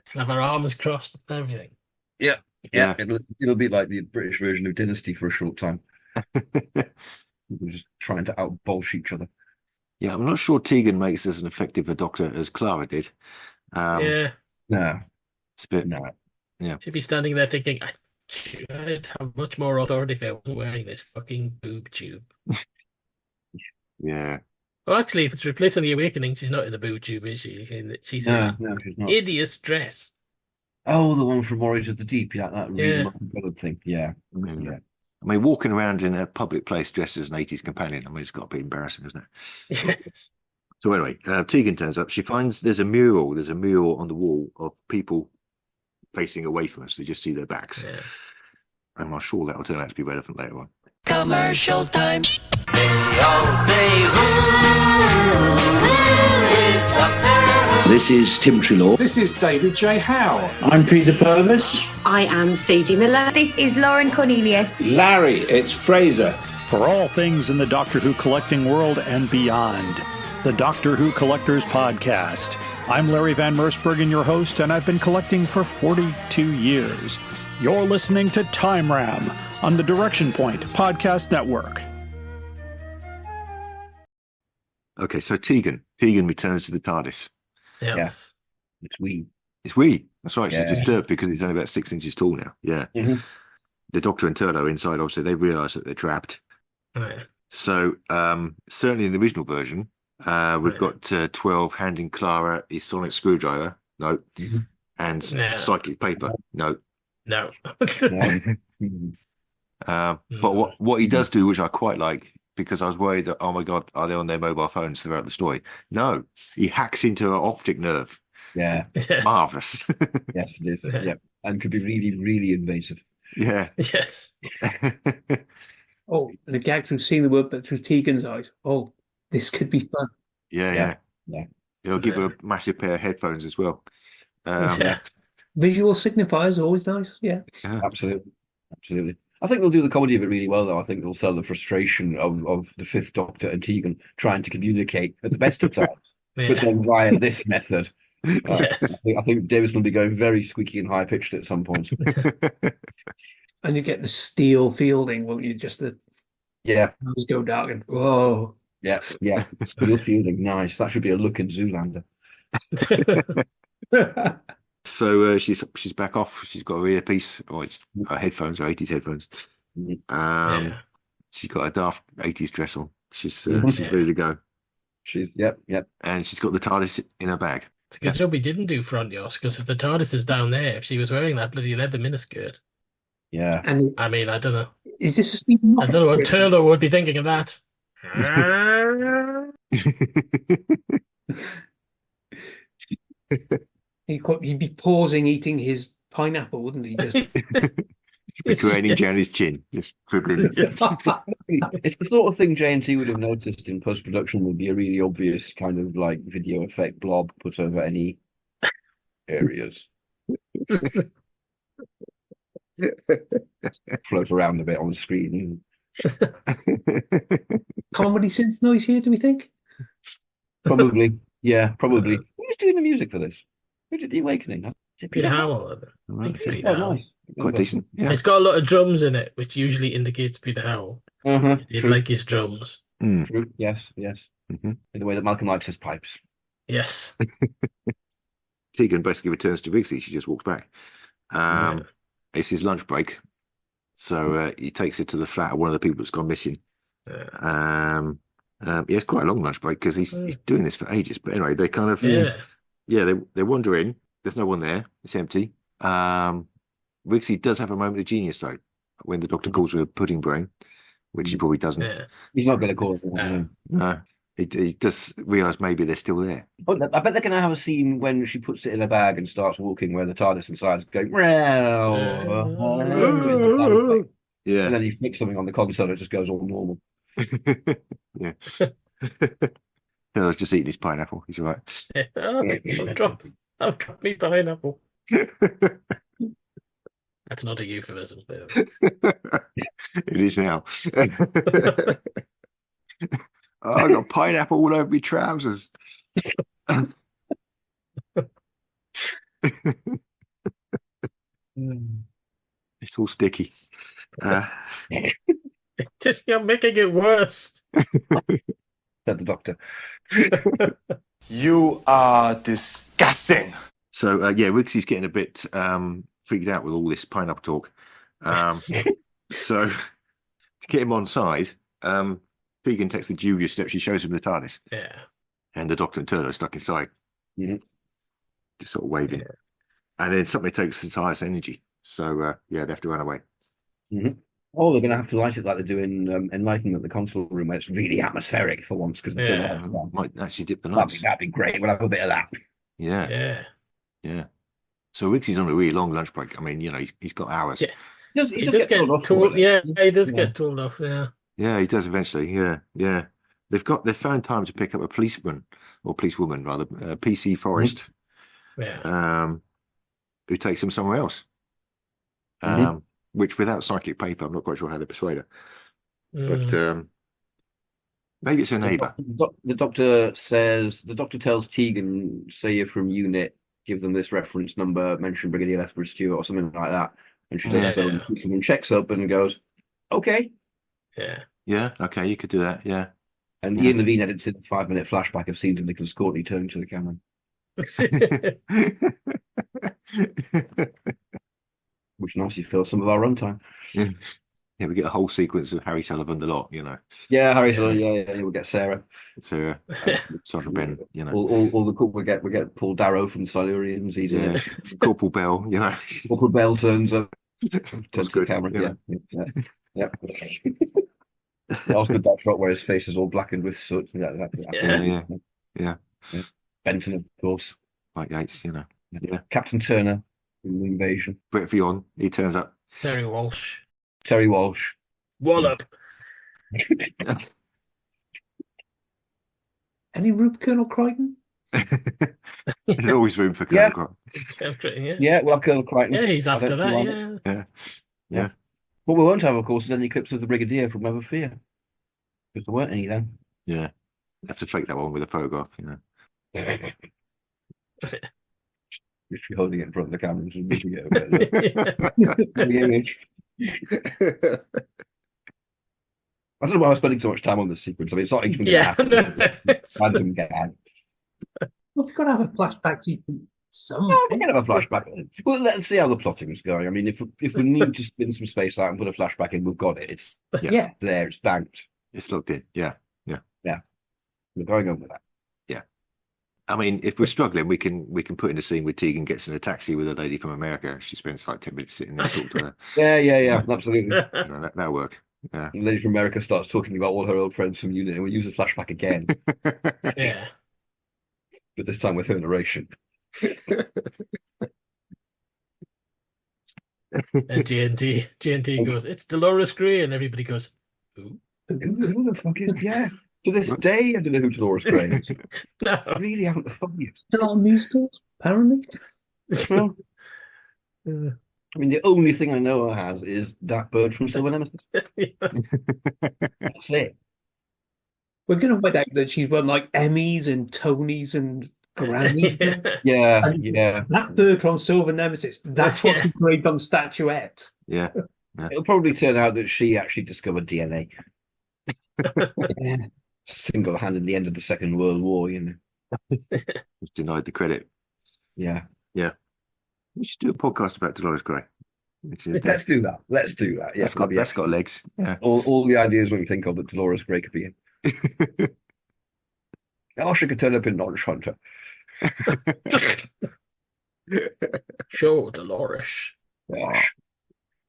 Speaker 7: She'll have her arms crossed and everything.
Speaker 9: Yeah. It'll be like the British version of Dynasty for a short time. We're just trying to out-bolsh each other.
Speaker 8: Yeah, I'm not sure Tegan makes as an effective a doctor as Clara did.
Speaker 7: Yeah.
Speaker 9: No.
Speaker 8: It's a bit...
Speaker 9: No.
Speaker 8: Yeah.
Speaker 7: She'd be standing there thinking, I'd have much more authority if I wasn't wearing this fucking boob tube.
Speaker 8: Yeah.
Speaker 7: Well, actually, if it's replacing the Awakening, she's not in the boob tube, is she? She's in
Speaker 9: she's not.
Speaker 7: hideous dress.
Speaker 9: Oh, the one from Warriors of the Deep, that really
Speaker 7: Yeah.
Speaker 9: coloured thing. Yeah.
Speaker 8: Yeah. I mean, walking around in a public place dressed as an 80s companion, I mean, it's got to be embarrassing, isn't it?
Speaker 7: Yes.
Speaker 8: So anyway, Tegan turns up. She finds there's a mural on the wall of people facing away from us. They just see their backs.
Speaker 7: Yeah.
Speaker 8: And I'm sure that'll turn out to be relevant later on.
Speaker 11: Commercial time. They all say, who is Doctor Who?
Speaker 12: This is Tim Trelaw.
Speaker 2: This is David J. Howe.
Speaker 12: I'm Peter Purvis.
Speaker 13: I am Sadie Miller. This is Lauren Cornelius.
Speaker 2: Larry, it's Fraser.
Speaker 14: For all things in the Doctor Who collecting world and beyond, the Doctor Who Collectors Podcast. I'm Larry Van Mersbergen, your host, and I've been collecting for 42 years. You're listening to Time Ram on the Direction Point Podcast Network.
Speaker 8: Okay, so Tegan returns to the TARDIS.
Speaker 7: Yes.
Speaker 9: Yeah. It's we.
Speaker 8: It's we. That's right.
Speaker 9: Yeah.
Speaker 8: She's disturbed because it's only about 6 inches tall now. Yeah.
Speaker 9: Mm-hmm.
Speaker 8: The Doctor and Turlo inside, obviously, they realise that they're trapped.
Speaker 7: Right.
Speaker 8: So, certainly in the original version, we've got 12 handing Clara his sonic screwdriver. No.
Speaker 9: Mm-hmm.
Speaker 8: And psychic paper. No.
Speaker 7: No.
Speaker 8: But what he does do, which I quite like, because I was worried that, oh my God, are they on their mobile phones throughout the story? No, he hacks into her optic nerve.
Speaker 9: Yeah.
Speaker 7: Yes.
Speaker 8: Marvellous.
Speaker 9: Yes, it is. Yeah. And could be really, really invasive.
Speaker 8: Yeah.
Speaker 7: Yes.
Speaker 4: Oh, and a gag through seeing the world, but through Tegan's eyes. Oh, this could be fun.
Speaker 8: Yeah. He'll give her a massive pair of headphones as well.
Speaker 4: Visual signifiers are always nice. Yeah.
Speaker 9: Absolutely. I think they'll do the comedy of it really well, though. I think they'll sell the frustration of the Fifth Doctor and Tegan trying to communicate at the best of times, but then via this method.
Speaker 7: Yes.
Speaker 9: I think Davison will be going very squeaky and high pitched at some point.
Speaker 4: And you get the steel fielding, won't you? Just the nose go dark and whoa.
Speaker 9: Yeah. Steel fielding, nice. That should be a look in Zoolander.
Speaker 8: So she's back off. She's got her earpiece, or it's her headphones, her 80s headphones. She's got a daft 80s dress on. She's ready to go.
Speaker 9: She's yep.
Speaker 8: And she's got the TARDIS in her bag.
Speaker 7: It's a good job we didn't do front yachts, because if the TARDIS is down there, if she was wearing that bloody leather miniskirt.
Speaker 9: Yeah.
Speaker 4: And
Speaker 7: I mean, I don't know.
Speaker 4: Is this a Stephen Moffat?
Speaker 7: I don't know what Turlo would be thinking of that.
Speaker 4: He'd be pausing eating his pineapple, wouldn't he? Just
Speaker 8: Draining down his chin, just dribbling.
Speaker 9: It's the sort of thing J&T would have noticed in post-production would be a really obvious kind of like video effect blob put over any areas. Float around a bit on the screen.
Speaker 4: comedy synth noise here, do we think?
Speaker 9: Probably. Yeah, probably. Who's doing the music for this? Who did The Awakening? Is it
Speaker 7: Peter Howell. I think it's Peter Howell.
Speaker 9: Nice.
Speaker 8: Quite decent. Yeah.
Speaker 7: It's got a lot of drums in it, which usually indicates Peter Howell. He'd like his drums.
Speaker 9: True. Yes. In the way that Malcolm likes his pipes.
Speaker 7: Yes.
Speaker 8: Tegan basically returns to Rigsy. She just walks back. It's his lunch break. So he takes her to the flat of one of the people that's gone missing. He has quite a long lunch break because he's doing this for ages. But anyway, they kind of they wander in. There's no one there. It's empty. Rigsy does have a moment of genius though when the Doctor calls her a pudding brain, which he probably doesn't.
Speaker 9: He's not going to call it.
Speaker 8: No. He does realise maybe they're still there.
Speaker 9: Oh, I bet they're going to have a scene when she puts it in her bag and starts walking where the TARDIS inside is going,
Speaker 8: yeah.
Speaker 9: And then he flicks something on the console, it just goes all normal.
Speaker 8: Yeah. I was just eating his pineapple. He's all right.
Speaker 7: I've dropped me pineapple. That's not a euphemism.
Speaker 8: It is now. Oh, I got pineapple all over my trousers. It's all sticky.
Speaker 7: You're making it worse.
Speaker 9: Said the Doctor.
Speaker 2: You are disgusting.
Speaker 8: So Rigsy's getting a bit freaked out with all this pineapple talk. So to get him on side, Tegan takes the dubious step. She shows him the TARDIS.
Speaker 7: Yeah.
Speaker 8: And the Doctor and Turner are stuck inside. Just sort of waving.
Speaker 7: Yeah.
Speaker 8: And then somebody takes the TARDIS energy. So, they have to run away.
Speaker 9: Oh, they're going to have to light it like they do in Enlightenment, the console room, where it's really atmospheric for once because
Speaker 8: might actually dip the lights.
Speaker 9: That'd be great. We'll have a bit of that.
Speaker 8: Yeah. So Riggsy's on a really long lunch break. I mean, he's got hours.
Speaker 7: Yeah.
Speaker 9: He does get told off.
Speaker 7: He does get told off. Yeah.
Speaker 8: Yeah, he does eventually. Yeah. They've found time to pick up a policeman or policewoman rather, PC Forrest. Who takes them somewhere else. Which without psychic paper, I'm not quite sure how they persuade her. But maybe it's a neighbour.
Speaker 9: The doctor tells Tegan, say you're from unit, give them this reference number, mention Brigadier Lethbridge Stewart or something like that. And she does so, and someone checks up and goes, okay.
Speaker 8: Yeah, okay, you could do that, yeah.
Speaker 9: And Ian Levine edits in a 5-minute flashback of scenes of Nicholas Courtney turning to the camera. Which nicely fills some of our runtime.
Speaker 8: Yeah, we get a whole sequence of Harry Sullivan the lot,
Speaker 9: Yeah, Harry Sullivan. Yeah. We'll get Sarah,
Speaker 8: Sergeant Ben.
Speaker 9: All the we get Paul Darrow from the Silurians. He's in it.
Speaker 8: Corporal Bell.
Speaker 9: Corporal Bell turns up, turns to the camera. Yeah. That was good. That shot where his face is all blackened with soot.
Speaker 8: Yeah.
Speaker 9: Benton, of course.
Speaker 8: Like Yates, Yeah.
Speaker 9: Captain Turner in the Invasion.
Speaker 8: Brett Vion, he turns up.
Speaker 7: Terry Walsh.
Speaker 9: Wallop.
Speaker 4: Any room for Colonel Crichton?
Speaker 8: There's always room for Colonel
Speaker 7: Crichton.
Speaker 9: Yeah, well, Colonel Crichton.
Speaker 7: Yeah, he's after that.
Speaker 8: Yeah.
Speaker 9: What we won't have, of course, is any clips of the Brigadier from Never Fear, because there weren't any then.
Speaker 8: Yeah, you have to fake that one with a photograph,
Speaker 9: Literally holding it in front of the camera and moving it a bit. I don't know why I'm spending so much time on this sequence. I mean, it's not even going to happen. Random gag.
Speaker 4: Well, we've got to have a flashback sequence.
Speaker 9: We can have a flashback. Well, let's see how the plotting's going. I mean, if we need to spin some space out and put a flashback in, we've got it. It's there. It's banked.
Speaker 8: It's looked in. Yeah.
Speaker 9: We're going on with that.
Speaker 8: Yeah. I mean, if we're struggling, we can put in a scene where Tegan gets in a taxi with a lady from America. She spends like 10 minutes sitting there talking to her.
Speaker 9: Yeah, absolutely.
Speaker 8: That'll work. Yeah.
Speaker 9: The lady from America starts talking about all her old friends from unit, and we use a flashback again.
Speaker 7: Yeah.
Speaker 9: But this time with her narration.
Speaker 7: And GNT goes, it's Dolores Gray, and everybody goes, who?
Speaker 9: Who the fuck is? Yeah. To this day, I don't know who Dolores Gray is.
Speaker 7: No.
Speaker 9: I really haven't the funniest.
Speaker 4: Still on musicals, apparently.
Speaker 9: Well, I mean, the only thing I know her has is that bird from Silver Nemesis. That's it.
Speaker 4: We're going to find out that she's won like Emmys and Tonys and Grammys.
Speaker 9: Yeah.
Speaker 4: That bird from Silver Nemesis, that's what's engraved on the statuette.
Speaker 8: Yeah.
Speaker 9: It'll probably turn out that she actually discovered DNA. Single-handed the end of the Second World War,
Speaker 8: Was denied the credit.
Speaker 9: Yeah.
Speaker 8: We should do a podcast about Dolores Gray.
Speaker 9: Let's do that. Yeah,
Speaker 8: that's got legs. Yeah.
Speaker 9: All the ideas we can think of that Dolores Gray could be in. She could turn up in Launch Hunter.
Speaker 7: Show Dolores.
Speaker 9: Yes.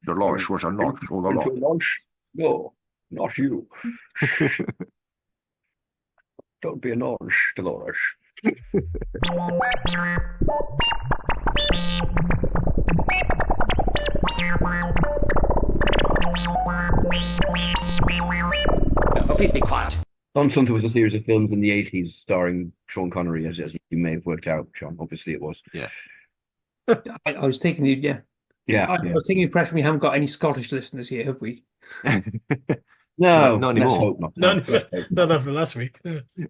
Speaker 8: Dolores was a launch all along.
Speaker 9: Launch? No, not you. Don't be a launch, Dolores.
Speaker 10: Oh, please be quiet.
Speaker 9: On Hunter was a series of films in the 80s starring Sean Connery, as you may have worked out, Sean. Obviously it was.
Speaker 8: Yeah.
Speaker 4: I was taking I was taking the impression we haven't got any Scottish listeners here, have we?
Speaker 9: No,
Speaker 8: not anymore.
Speaker 9: Let's hope not.
Speaker 7: Not after last week.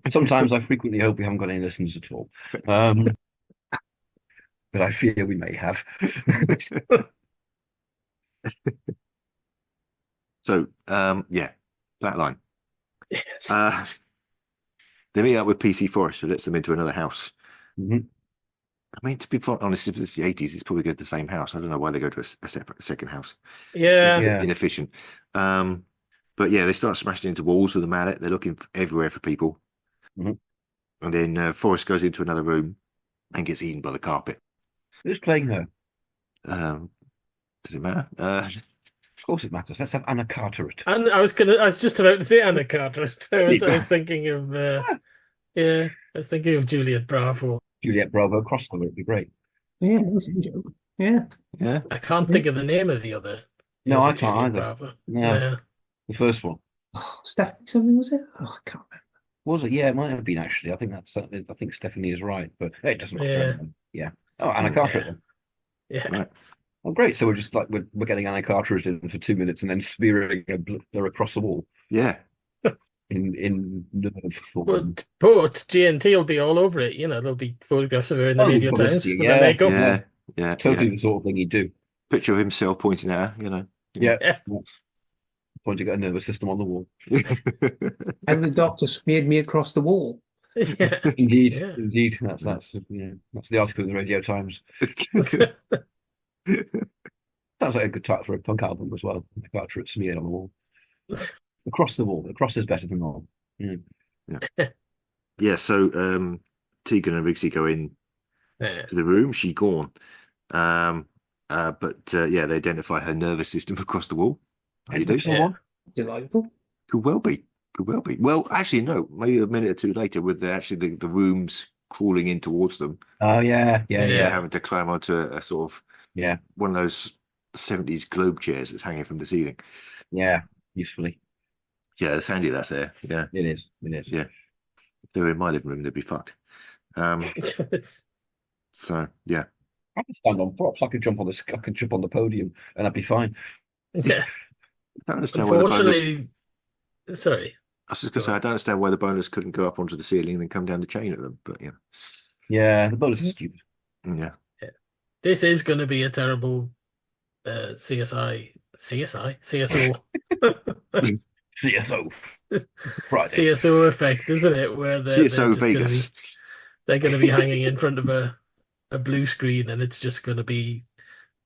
Speaker 9: Sometimes I frequently hope we haven't got any listeners at all. But I fear we may have.
Speaker 8: So, Flatline.
Speaker 7: Yes.
Speaker 8: They meet up with PC Forrest, who lets them into another house.
Speaker 9: Mm-hmm.
Speaker 8: I mean, to be honest, if it's the 80s, it's probably go to the same house. I don't know why they go to a separate second house.
Speaker 15: Yeah.
Speaker 8: It's inefficient. But yeah, they start smashing into walls with a mallet. They're looking everywhere for people.
Speaker 9: Mm-hmm.
Speaker 8: And then Forrest goes into another room and gets eaten by the carpet.
Speaker 9: Who's playing her?
Speaker 8: Does it matter?
Speaker 9: Of course it matters. Let's have Anna Carteret.
Speaker 15: And I was just about to say Anna Carteret. I was thinking of I was thinking of Juliet Bravo.
Speaker 9: Juliet Bravo Crossover would be great.
Speaker 4: Yeah,
Speaker 8: yeah.
Speaker 15: I can't think of the name of the other.
Speaker 9: No, I can't
Speaker 15: Juliet
Speaker 9: either.
Speaker 15: Bravo.
Speaker 9: Yeah. The first one.
Speaker 4: Oh, Stephanie, something was it? Oh, I can't remember.
Speaker 9: Was it? Yeah, it might have been actually. I think Stephanie is right, but it doesn't matter. Yeah. Oh, Anna Carteret.
Speaker 15: Yeah.
Speaker 8: Right.
Speaker 9: Oh, great. So we're just like we're getting Anna Carteret in for 2 minutes and then smearing her across the wall.
Speaker 8: Yeah.
Speaker 9: In nerve form.
Speaker 15: But GNT will be all over it. There'll be photographs of her in the Radio Times with her makeup.
Speaker 8: Yeah.
Speaker 9: Totally the sort of thing he'd do.
Speaker 8: Picture of himself pointing at her,
Speaker 9: Yeah. Pointing at a nervous system on the wall.
Speaker 4: And the doctor smeared me across the wall.
Speaker 15: Yeah.
Speaker 9: Indeed. That's the article in the Radio Times. Sounds like a good title for a punk album as well. Carteret smeared on the wall. Across the wall. Across is better than all.
Speaker 8: Yeah. So Tegan and Riggsy go in to the room. She's gone. But they identify her nervous system across the wall. How you do, someone?
Speaker 4: Delightful.
Speaker 8: Could well be. Well, actually, no. Maybe a minute or two later, with the rooms crawling in towards them.
Speaker 9: Oh yeah.
Speaker 8: Having to climb onto a sort of one of those 70s globe chairs that's hanging from the ceiling.
Speaker 9: Yeah, usefully.
Speaker 8: Yeah, it's handy that's there. Yeah,
Speaker 9: it is.
Speaker 8: Yeah, if they were in my living room, they'd be fucked. So yeah,
Speaker 9: I could stand on props. I could jump on the podium, and I'd be fine.
Speaker 15: Yeah.
Speaker 8: I don't understand
Speaker 15: Unfortunately, sorry.
Speaker 8: I was just going to say, I don't understand why the bonus couldn't go up onto the ceiling and then come down the chain at them, but
Speaker 9: yeah, the bonus is stupid.
Speaker 8: Yeah.
Speaker 15: This is going to be a terrible CSO.
Speaker 9: Friday.
Speaker 15: CSO effect, isn't it? Where
Speaker 8: CSO Vegas.
Speaker 15: They're going to be hanging in front of a blue screen, and it's just going to be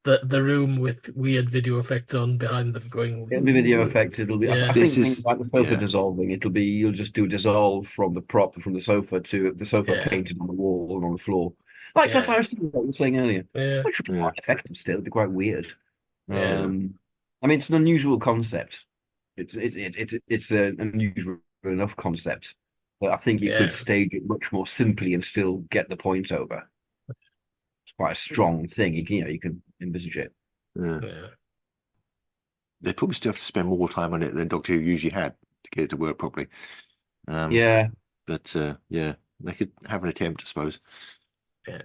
Speaker 15: the room with weird video effects on behind them going.
Speaker 9: It'll be video effect. It'll be. I think things like the sofa dissolving. It'll be. You'll just do dissolve from the prop from the sofa to the sofa painted on the wall and on the floor. Like Sapphire Steel, like we were saying earlier.
Speaker 15: Yeah.
Speaker 9: Which would be quite effective still. It'd be quite weird.
Speaker 15: Yeah.
Speaker 9: I mean, it's an unusual concept. It's an unusual enough concept that I think you could stage it much more simply and still get the point over. It's quite a strong thing. You can envisage it.
Speaker 8: Yeah. They probably still have to spend more time on it than Doctor Who usually had to get it to work properly. But they could have an attempt, I suppose.
Speaker 15: Yeah.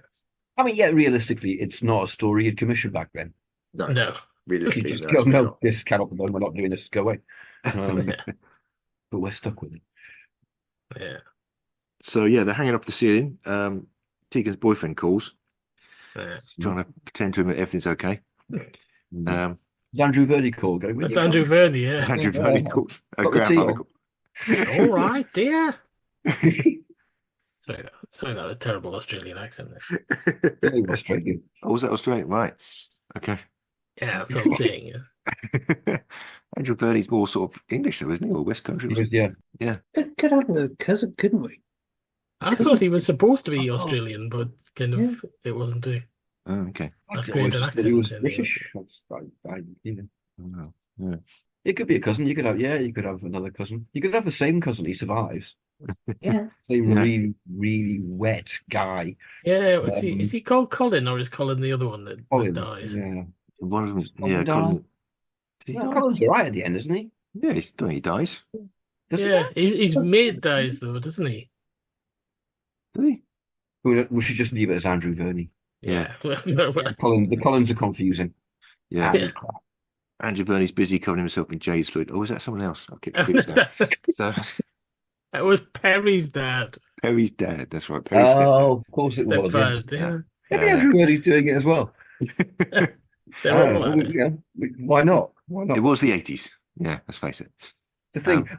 Speaker 9: I mean, realistically, it's not a story you'd commission back then.
Speaker 15: No.
Speaker 8: Realistically,
Speaker 9: you just go, no, this cannot be done. We're not doing this. Go away. But we're stuck with it.
Speaker 15: Yeah.
Speaker 8: So they're hanging off the ceiling. Tegan's boyfriend calls. Trying to pretend to him that everything's okay.
Speaker 9: Andrew Verney called.
Speaker 15: That's Andrew Verney, yeah.
Speaker 8: Andrew Verney calls. Grandfather calls.
Speaker 15: All right, dear. Sorry about a terrible Australian accent there.
Speaker 9: Australian.
Speaker 8: Oh, was that Australian? Right. Okay.
Speaker 15: Yeah, that's what I'm saying.
Speaker 8: Andrew Verney's more sort of English, though, isn't he? Or West Country?
Speaker 9: Yeah.
Speaker 4: Could have a cousin, couldn't we?
Speaker 15: I thought he was supposed to be Australian, but kind of it wasn't a.
Speaker 8: Oh, okay.
Speaker 9: He was British. It could be a cousin. You could have another cousin. You could have the same cousin. He survives. Same really, really wet guy.
Speaker 15: Yeah, is he called Colin, or is Colin the other one that dies?
Speaker 9: Yeah,
Speaker 8: one of them. Yeah, Colin.
Speaker 9: Colin's all right at the end, isn't he?
Speaker 8: Yeah, he dies.
Speaker 15: His mate dies though, doesn't he?
Speaker 8: Does he?
Speaker 9: We should just leave it as Andrew Verney.
Speaker 8: Yeah.
Speaker 9: The Collins are confusing.
Speaker 8: Yeah. Andrew Verney's busy covering himself in Jay's fluid. Oh, is that someone else? I'll keep confused now. So
Speaker 15: that was Perry's dad.
Speaker 8: Perry's dad, that's right.
Speaker 9: Perry's of course it was. Maybe Andrew Verney's doing it as well. Why not?
Speaker 8: It was the 80s. Yeah, let's face it.
Speaker 9: The thing,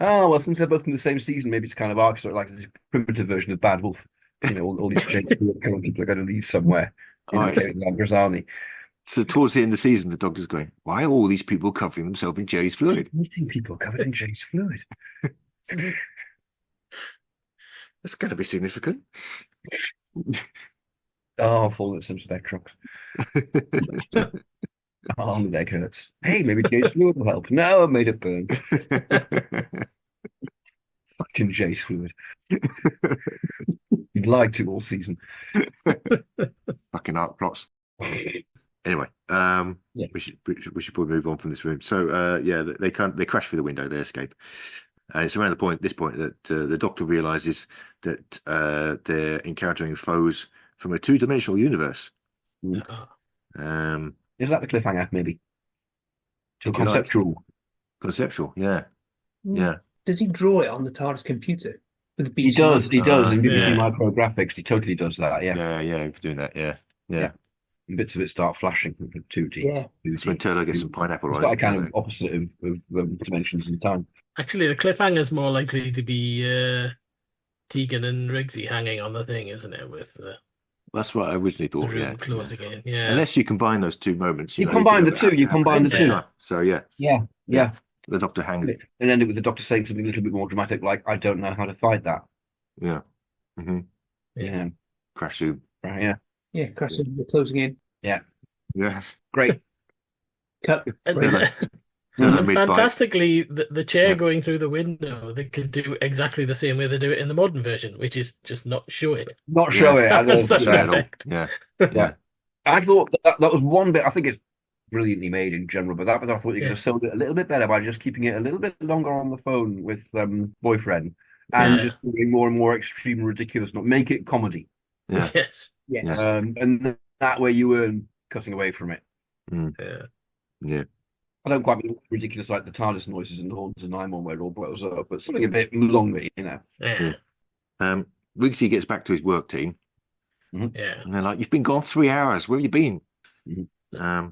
Speaker 9: since they're both in the same season, maybe it's kind of arc, sort of like a primitive version of Bad Wolf. all these current people are going to leave somewhere. Grazani.
Speaker 8: So towards the end of the season, the doctor's going, why are all these people covering themselves in Jay's fluid?
Speaker 9: Meeting people covered in Jay's fluid.
Speaker 8: That's going to be significant.
Speaker 9: Oh, falling at some spectrums. Oh, my leg hurts. Hey, maybe Jay's fluid will help. No, I made it burn. Fucking Jay's fluid. You'd lied to all season.
Speaker 8: Fucking art plots. Anyway, we should probably move on from this room. So they crash through the window, they escape, and it's around this point that the Doctor realizes that they're encountering foes from a two-dimensional universe.
Speaker 9: Is that the cliffhanger? Maybe. So conceptual.
Speaker 8: Conceptual, yeah.
Speaker 4: Does he draw it on the TARDIS computer?
Speaker 9: He does. In BBC micrographics, he totally does that.
Speaker 8: Yeah, doing that. Yeah.
Speaker 9: And bits of it start flashing from 2D.
Speaker 4: Yeah.
Speaker 8: It's when Turlo gets some pineapple.
Speaker 9: It's like kind of opposite of dimensions and time.
Speaker 15: Actually, the cliffhanger is more likely to be Tegan and Rigsy hanging on the thing, isn't it? With
Speaker 8: that's what I originally thought.
Speaker 15: The room closing in. Yeah.
Speaker 8: Unless you combine those two moments.
Speaker 9: You combine the two. You combine the two.
Speaker 8: So yeah. The Doctor hangs it.
Speaker 9: And end it with the Doctor saying something a little bit more dramatic, like, I don't know how to fight that.
Speaker 8: Yeah.
Speaker 9: Mm-hmm. Yeah.
Speaker 8: Crash zoom.
Speaker 9: Right, yeah.
Speaker 4: Yeah, crash zoom. We're closing in.
Speaker 9: Yeah.
Speaker 8: Yeah.
Speaker 9: Great.
Speaker 4: Cut.
Speaker 15: And fantastically, the chair going through the window, they could do exactly the same way they do it in the modern version, which is just not show it.
Speaker 9: Not show it.
Speaker 15: That's effect.
Speaker 8: Yeah.
Speaker 9: I thought that was one bit, I think it's brilliantly made in general, but that bit I thought you could have sold it a little bit better by just keeping it a little bit longer on the phone with boyfriend and just doing more and more extreme ridiculous, not make it comedy.
Speaker 8: Yeah.
Speaker 15: Yes.
Speaker 9: And that way you weren't cutting away from it.
Speaker 8: Yeah.
Speaker 9: I don't quite mean ridiculous like the TARDIS noises and the horns and Nymon where it all blows up, but something a bit longer,
Speaker 15: Yeah.
Speaker 8: Rigsy gets back to his work team.
Speaker 9: Mm-hmm.
Speaker 15: Yeah.
Speaker 8: And they're like, you've been gone 3 hours. Where have you been?
Speaker 9: Mm-hmm.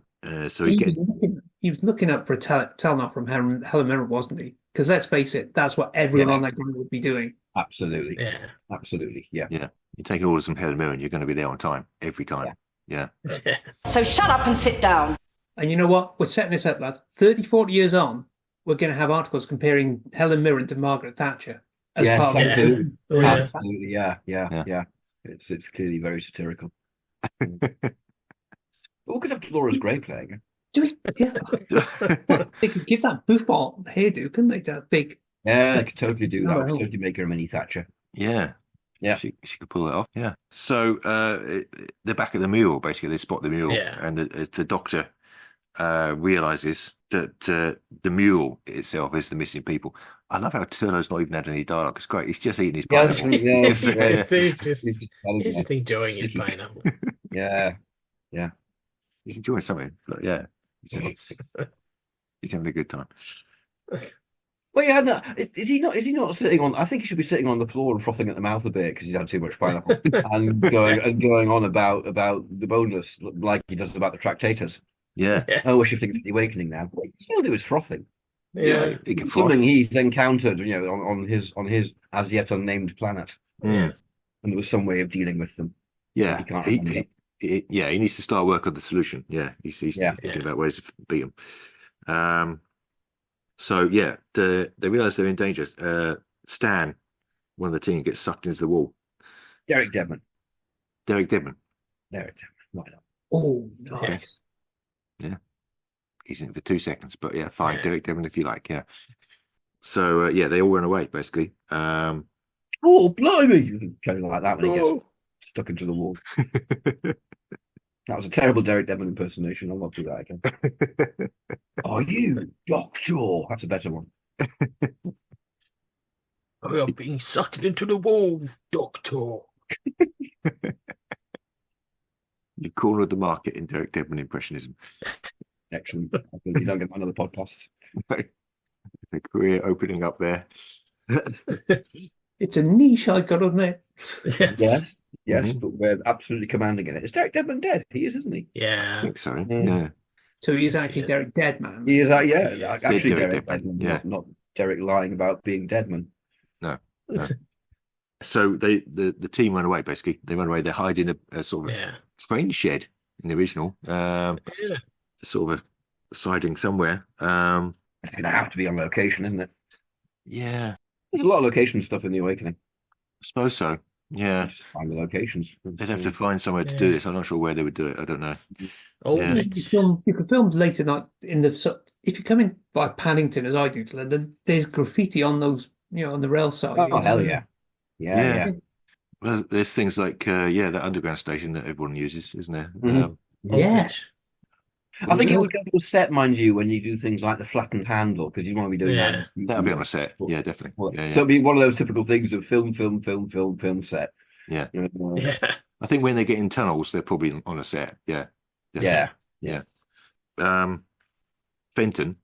Speaker 8: So
Speaker 4: he was looking up for a talent from Helen Mirren, wasn't he? Because let's face it, that's what everyone on that ground would be doing.
Speaker 9: Absolutely.
Speaker 15: Yeah.
Speaker 9: Absolutely. Yeah.
Speaker 8: You're taking orders from Helen Mirren. You're going to be there on time every time. Yeah.
Speaker 16: So shut up and sit down.
Speaker 4: And you know what? We're setting this up, lad. 30, 40 years on, we're going to have articles comparing Helen Mirren to Margaret Thatcher.
Speaker 9: Absolutely. Absolutely. Yeah. It's clearly very satirical. We could have Dolores Gray playing it.
Speaker 4: They could give that goofball hairdo, couldn't they? That big.
Speaker 9: Yeah, they could totally do that. Could totally make her a mini Thatcher.
Speaker 8: Yeah. She could pull it off. Yeah. So they're back at the mule. Basically, they spot the mule, and the Doctor realizes that the mule itself is the missing people. I love how Turlo's not even had any dialogue. It's great. He's just eating his pineapple.
Speaker 15: He's just enjoying his pineapple.
Speaker 9: Yeah.
Speaker 8: He's enjoying something. But he's having a good time.
Speaker 9: Well, is he not sitting on? I think he should be sitting on the floor and frothing at the mouth a bit because he's had too much pineapple and going on about the boneless like he does about the Tractators.
Speaker 8: Yeah.
Speaker 9: Yes. Oh, we're shifting to the Awakening now. What he's still do is frothing.
Speaker 8: Yeah, he can
Speaker 9: something he's encountered, on his as yet unnamed planet.
Speaker 8: Yeah.
Speaker 9: And there was some way of dealing with them.
Speaker 8: Yeah,
Speaker 9: he can't remember.
Speaker 8: He needs to start work on the solution. Yeah, he's thinking about ways to beat him. They realize they're in danger. Stan, one of the team, gets sucked into the wall.
Speaker 9: Derek Deadman.
Speaker 8: Why
Speaker 9: not?
Speaker 4: Oh, nice.
Speaker 8: Yeah. He's in it for 2 seconds, but fine. Yeah. Derek Deadman, if you like. Yeah. So they all run away basically.
Speaker 9: Oh, blimey! Kind of like that when he gets stuck into the wall. That was a terrible Derek Deadman impersonation. I'll not do that again. Are you Doctor? That's a better one.
Speaker 15: I am being sucked into the wall, Doctor.
Speaker 8: You cornered the market in Derek Deadman impressionism.
Speaker 9: Excellent. You don't get another podcast.
Speaker 8: The career opening up there.
Speaker 4: It's a niche, I've got to admit.
Speaker 9: Yes, but we're absolutely commanding in it. Is Derek Deadman dead? He is, isn't he?
Speaker 15: Yeah.
Speaker 8: I think so. Yeah.
Speaker 4: So he is actually Derek Deadman.
Speaker 9: He is actually
Speaker 8: Derek
Speaker 9: Deadman. Not Derek lying about being Deadman.
Speaker 8: No. So the team run away. Basically, they run away. They hide in a sort of train shed in the original. Sort of a siding somewhere.
Speaker 9: It's going to have to be on location, isn't it?
Speaker 8: Yeah.
Speaker 9: There's a lot of location stuff in The Awakening.
Speaker 8: I suppose so. Yeah.
Speaker 9: Just find the locations.
Speaker 8: They'd have to find somewhere to do this. I'm not sure where they would do it. I don't know.
Speaker 15: Oh,
Speaker 8: yeah.
Speaker 4: You can film late at night in the. If you come in by Paddington, as I do to London, there's graffiti on those, on the rail side.
Speaker 9: Oh hell yeah, yeah.
Speaker 8: Well, there's things like that underground station that everyone uses, isn't there?
Speaker 4: Yeah.
Speaker 9: I think it would go to a set, mind you, when you do things like the flattened handle, because you want to be doing that.
Speaker 8: That'll be on a set. Yeah, definitely. Yeah.
Speaker 9: So it'll be one of those typical things of film set.
Speaker 8: Yeah. I think when they get in tunnels, they're probably on a set. Yeah.
Speaker 9: Yeah.
Speaker 8: Fenton.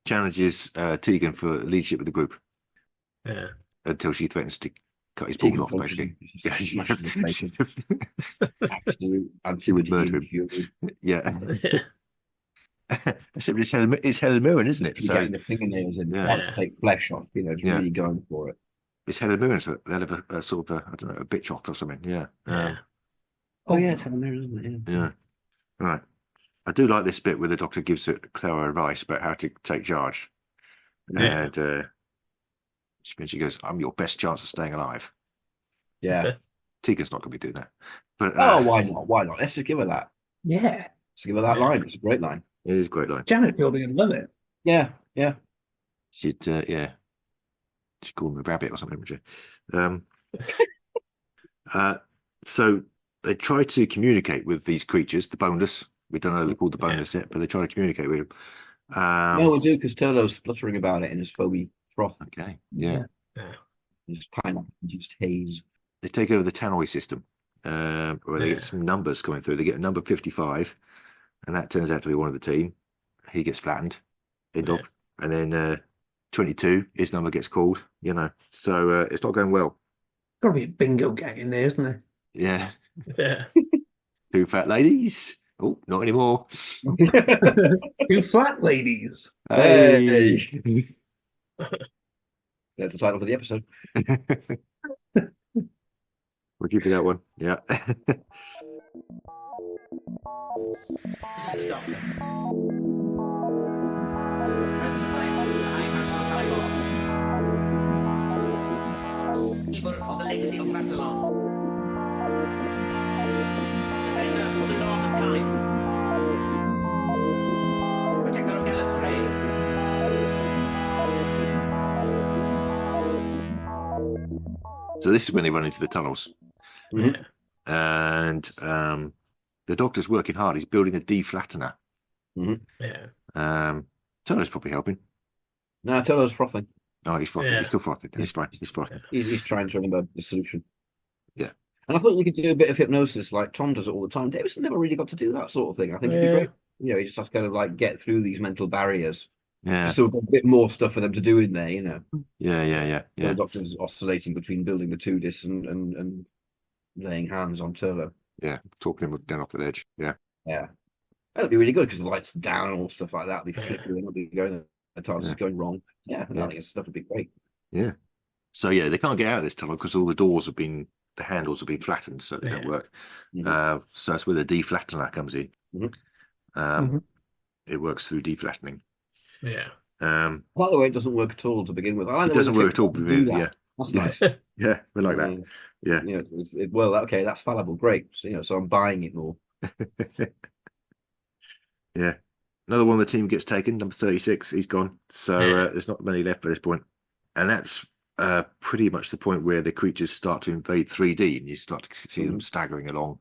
Speaker 8: Challenges Tegan for leadership of the group.
Speaker 15: Yeah.
Speaker 8: Until she threatens to cut his ball off, basically.
Speaker 9: Absolute anti-murder.
Speaker 8: Yeah. Except it's Helen Mirren, isn't it?
Speaker 9: You're getting the fingernails in to take flesh off. It's really going for it.
Speaker 8: It's Helen Mirren, so they'll have a sort of I don't know, a bitch off or something. Yeah.
Speaker 9: It's Helen Mirren, isn't it?
Speaker 8: Yeah. Right. I do like this bit where the Doctor gives Clara advice about how to take charge. And she goes, "I'm your best chance of staying alive."
Speaker 9: Yeah.
Speaker 8: Tegan's not going to be doing that. But
Speaker 9: why not? Why not? Let's just give her that.
Speaker 4: Yeah.
Speaker 9: Let's give her that line. It's a great line.
Speaker 8: It is a great line.
Speaker 4: Janet Fielding and love it.
Speaker 9: Yeah.
Speaker 8: She'd she'd call him a rabbit or something, wouldn't she? So they try to communicate with these creatures, the boneless. We don't know they're called the boneless yet, but they try to communicate with them.
Speaker 9: No, we do, because Turlo's spluttering about it in his foamy froth.
Speaker 8: Okay, yeah.
Speaker 9: Just pineapple, just haze.
Speaker 8: They take over the tannoy system, where they get some numbers coming through. They get a number 55, and that turns out to be one of the team. He gets flattened, end of. And then 22, his number gets called, So it's not going well.
Speaker 4: Got to be a bingo gang in there, isn't there?
Speaker 8: Yeah.
Speaker 15: Yeah.
Speaker 8: 2 fat ladies. Oh, not anymore.
Speaker 4: 2 flat ladies.
Speaker 8: Hey.
Speaker 9: That's the title for the episode.
Speaker 8: We'll give you that one. Yeah.
Speaker 11: This is the Doctor. Present time, the High Council of Time Lost. Keeper of the legacy of Rassilon. Defender of the laws of time. Protector of Gallifrey.
Speaker 8: So this is when they run into the tunnels.
Speaker 9: Mm-hmm.
Speaker 8: And the Doctor's working hard. He's building a deflattener.
Speaker 9: Mm-hmm.
Speaker 15: Yeah.
Speaker 8: Turner's probably helping.
Speaker 9: No, Turlo's frothing.
Speaker 8: Oh, he's frothing.
Speaker 15: Yeah.
Speaker 8: He's still frothing. He's fine. He's frothing.
Speaker 9: He's trying to remember the solution.
Speaker 8: Yeah.
Speaker 9: And I thought you could do a bit of hypnosis like Tom does it all the time. Davison never really got to do that sort of thing. I think it'd be great. He just has to kind of like get through these mental barriers.
Speaker 8: Yeah.
Speaker 9: So a bit more stuff for them to do in there,
Speaker 8: Yeah.
Speaker 9: The Doctor's oscillating between building the TUDIS and laying hands on Turlo.
Speaker 8: Yeah. Talking him down off the edge. Yeah.
Speaker 9: Yeah. That'd be really good because the lights down and all stuff like that. It'd be flickering. It'd be going. The TARDIS is going wrong. Yeah. I think stuff would be great.
Speaker 8: Yeah. So they can't get out of this tunnel because all the doors have been, the handles have been flattened, so they don't work.
Speaker 9: Mm-hmm.
Speaker 8: So that's where the deflattener comes in.
Speaker 9: Mm-hmm.
Speaker 8: It works through deflattening.
Speaker 15: Yeah.
Speaker 9: By the way, it doesn't work at all to begin with.
Speaker 8: It doesn't work at all. Yeah.
Speaker 9: That's nice.
Speaker 8: Yeah, we like that. Yeah.
Speaker 9: Okay, that's fallible. Great. So I'm buying it more.
Speaker 8: Yeah. Another one of the team gets taken, number 36. He's gone. So there's not many left by this point. And that's pretty much the point where the creatures start to invade 3D and you start to see them staggering along.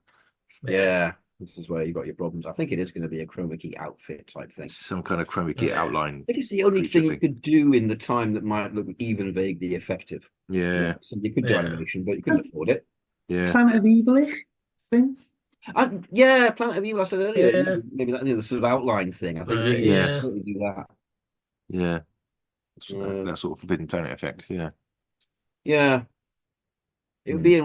Speaker 9: Yeah. This is where you got your problems. I think it is going to be a chroma key outfit type thing.
Speaker 8: Some kind of chroma key outline.
Speaker 9: I think it's the only thing you could do in the time that might look even vaguely effective.
Speaker 8: Yeah.
Speaker 9: So you could do animation, but you couldn't afford it.
Speaker 8: Yeah.
Speaker 4: Planet of Evil-ish things.
Speaker 9: Planet of Evil. I said earlier, maybe that the sort of outline thing. I think certainly do that.
Speaker 8: Yeah. That sort of Forbidden Planet effect. Yeah.
Speaker 9: Yeah. It would be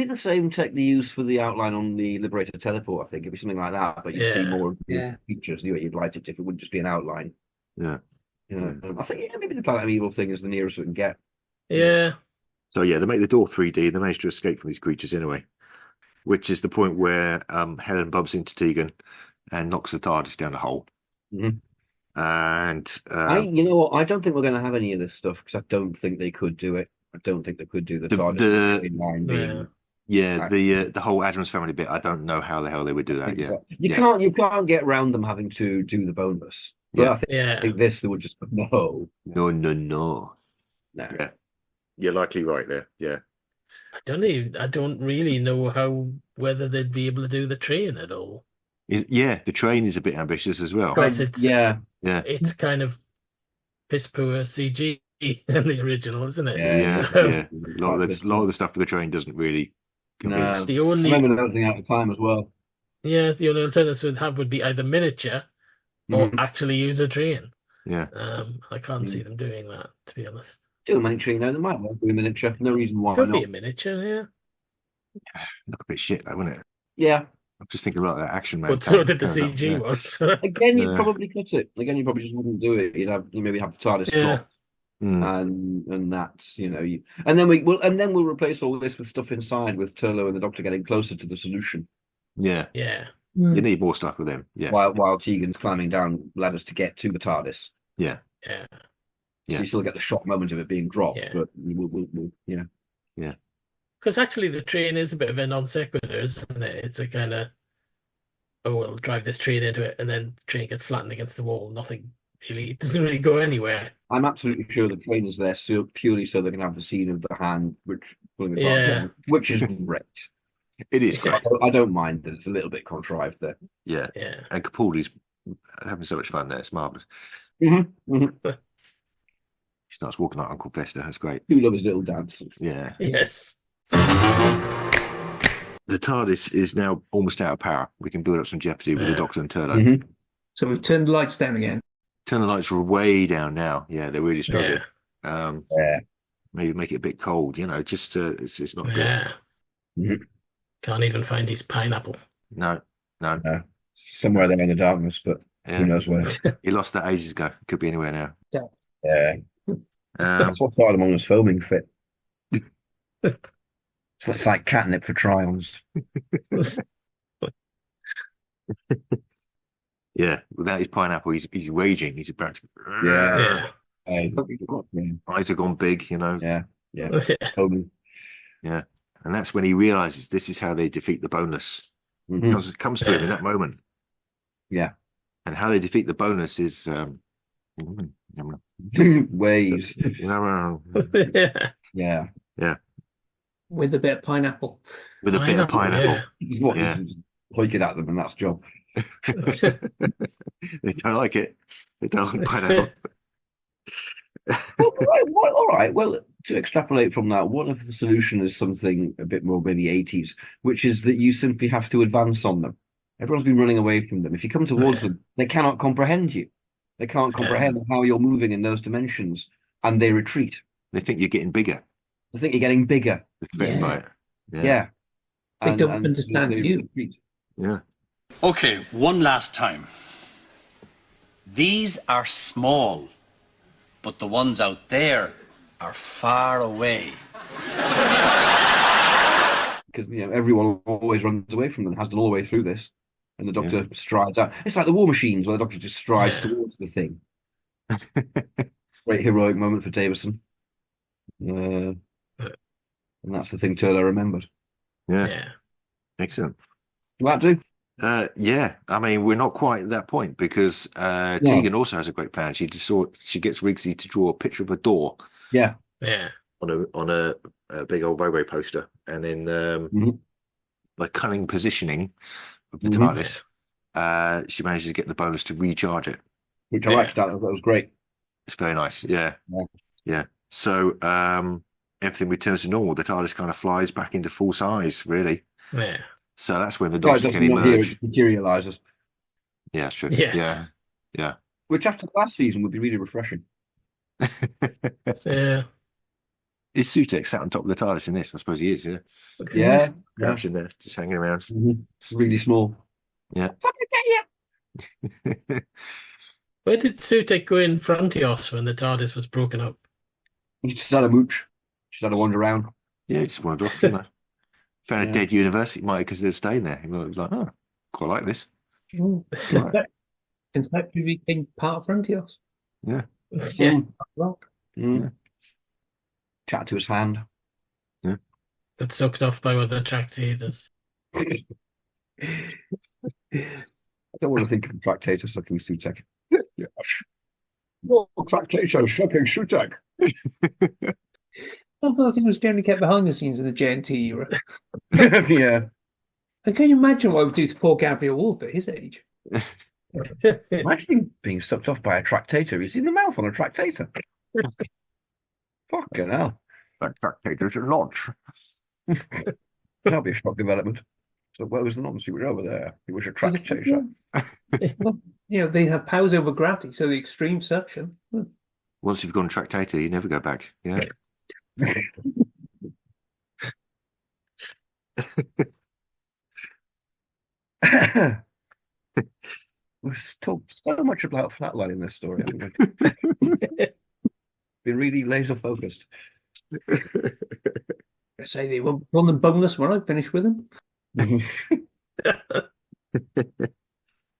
Speaker 9: the same tech they use for the outline on the Liberator teleport. I think it'd be something like that, but you'd see more of the features. You'd like it if it wouldn't just be an outline.
Speaker 8: Yeah.
Speaker 9: I think maybe the Planet of Evil thing is the nearest we can get.
Speaker 15: Yeah.
Speaker 8: So yeah, they make the door 3D. They manage to escape from these creatures anyway, which is the point where Helen bumps into Tegan and knocks the TARDIS down the hole.
Speaker 9: Mm-hmm.
Speaker 8: And
Speaker 9: you know what? I don't think we're going to have any of this stuff because I don't think they could do it. I don't think they could do the TARDIS line being.
Speaker 8: Yeah, the whole Adams Family bit. I don't know how the hell they would do that.
Speaker 9: You can't get around them having to do the bonus. But I think this they would just no.
Speaker 8: Yeah, you're likely right there. Yeah,
Speaker 15: I don't really know whether they'd be able to do the train at all.
Speaker 8: The train is a bit ambitious as well.
Speaker 15: Because it's kind of piss poor CG in the original, isn't it?
Speaker 8: Yeah. A lot of the stuff for the train doesn't really convince.
Speaker 15: The only
Speaker 9: remember everything out of time as well.
Speaker 15: Yeah, the only alternatives would be either miniature or actually use a train.
Speaker 8: Yeah.
Speaker 15: I can't see them doing that, to be honest.
Speaker 9: Do a miniature, they might well do a miniature. No reason why
Speaker 15: Could
Speaker 9: not.
Speaker 15: be a miniature, yeah.
Speaker 8: Look a bit shit, though, wouldn't it?
Speaker 9: Yeah.
Speaker 8: I'm just thinking about that Action Man.
Speaker 15: But so did the CG ones.
Speaker 9: Again, you'd probably cut it. Again, you probably just wouldn't do it. You maybe have the TARDIS drop, and that's and then we'll replace all this with stuff inside with Turlo and the Doctor getting closer to the solution.
Speaker 8: Yeah.
Speaker 15: You
Speaker 8: need more stuff with them. Yeah.
Speaker 9: While Tegan's climbing down ladders to get to the TARDIS.
Speaker 8: Yeah.
Speaker 15: Yeah.
Speaker 9: So you still get the shock moment of it being dropped, but we'll
Speaker 8: Yeah.
Speaker 15: Because actually the train is a bit of a non sequitur, isn't it? It's a kind of, we'll drive this train into it, and then the train gets flattened against the wall. Nothing really, it doesn't really go anywhere.
Speaker 9: I'm absolutely sure the train is there purely so they can have the scene of the hand, which is great.
Speaker 8: It is great.
Speaker 9: I don't mind that it's a little bit contrived there.
Speaker 8: Yeah. And Capaldi's having so much fun there. It's marvellous. He starts walking like Uncle Fester. That's great.
Speaker 9: You love his little dance.
Speaker 8: Yeah.
Speaker 15: Yes.
Speaker 8: The TARDIS is now almost out of power. We can build up some jeopardy with the Doctor and Turlo.
Speaker 4: So we've turned the lights down again.
Speaker 8: Turn the lights are way down now. Yeah, they're really struggling. Maybe make it a bit cold. Just it's not good.
Speaker 15: Can't even find his pineapple.
Speaker 8: No.
Speaker 9: Somewhere there in the darkness, but who knows where.
Speaker 8: He lost that ages ago. Could be anywhere now.
Speaker 9: Yeah. That's what started him on his foaming fit. It's like catnip for trials.
Speaker 8: Yeah, without his pineapple, he's raging. He's about to. Eyes have gone big,
Speaker 9: Yeah.
Speaker 8: Yeah, and that's when he realizes this is how they defeat the bonus. It comes to him in that moment.
Speaker 9: Yeah,
Speaker 8: and how they defeat the bonus is
Speaker 9: waves.
Speaker 8: Yeah.
Speaker 4: With a bit of pineapple.
Speaker 8: With a bit of pineapple.
Speaker 9: Hoik it at them, and that's job.
Speaker 8: They don't like it. They don't like pineapple.
Speaker 9: All right. Well, to extrapolate from that, one of the solution is something a bit more maybe 80s, which is that you simply have to advance on them. Everyone's been running away from them. If you come towards them, they cannot comprehend you. They can't comprehend how you're moving in those dimensions, and they retreat.
Speaker 8: They think you're getting bigger.
Speaker 9: They think you're getting bigger.
Speaker 8: Yeah.
Speaker 4: They don't understand you.
Speaker 8: Yeah.
Speaker 17: Okay, one last time. These are small, but the ones out there are far away.
Speaker 9: Because everyone always runs away from them, has done all the way through this, and the Doctor strides out. It's like the War Machines, where the Doctor just strides towards the thing. Great heroic moment for Davison. And that's the thing Turlo remembered.
Speaker 8: Yeah. Excellent.
Speaker 9: Will that do?
Speaker 8: I mean, we're not quite at that point because Tegan also has a great plan. She gets Rigsy to draw a picture of a door.
Speaker 9: Yeah.
Speaker 8: On a big old railway poster, and then by cunning positioning of the TARDIS, she manages to get the bonus to recharge it.
Speaker 9: Which I liked. That was great.
Speaker 8: It's very nice. Yeah. So everything returns to normal. The TARDIS kind of flies back into full size, really.
Speaker 15: Yeah.
Speaker 8: So that's when the Doctor can emerge.
Speaker 9: It materializes.
Speaker 8: Yeah, that's true.
Speaker 15: Yes.
Speaker 8: Yeah.
Speaker 9: Which after last season would be really refreshing.
Speaker 15: Yeah.
Speaker 8: Is Sutek sat on top of the TARDIS in this? I suppose he is, yeah.
Speaker 9: Yeah.
Speaker 8: Crouching there, just hanging around.
Speaker 9: Really small.
Speaker 8: Yeah.
Speaker 9: Fucking get you!
Speaker 15: Where did Sutek go in Frontios when the TARDIS was broken up?
Speaker 9: He just had a mooch. Just had a wander around.
Speaker 8: Yeah, he just wandered off, you know. Found a dead universe. He might because they're staying there. He was like, oh, quite like this.
Speaker 4: Right. Conceptually became part of Frontios.
Speaker 8: Yeah.
Speaker 15: Yeah.
Speaker 4: Rock.
Speaker 9: Yeah. Chat to his hand.
Speaker 8: Yeah.
Speaker 15: Got sucked off by one of the tractators.
Speaker 9: I don't want to think of Tractator sucking Sutek. Yes. No, Tractator sucking Sutek.
Speaker 4: I think it was generally kept behind the scenes in the JNT era.
Speaker 9: Yeah.
Speaker 4: And can you imagine what it would do to poor Gabriel Wolfe at his age?
Speaker 9: Imagine him being sucked off by a Tractator. He's in the mouth on a Tractator. Fucking hell.
Speaker 8: That Tractator's a lodge.
Speaker 9: That'll be a shock development. So where was the nonsense? He was over there. He was a Tractator.
Speaker 4: You know, they have powers over gravity, so the extreme suction.
Speaker 8: Once you've gone Tractator, you never go back. Yeah.
Speaker 9: We've talked so much about Flatline in this story, haven't we? Been really laser focused.
Speaker 4: I say they won't run them boneless when I finish with them.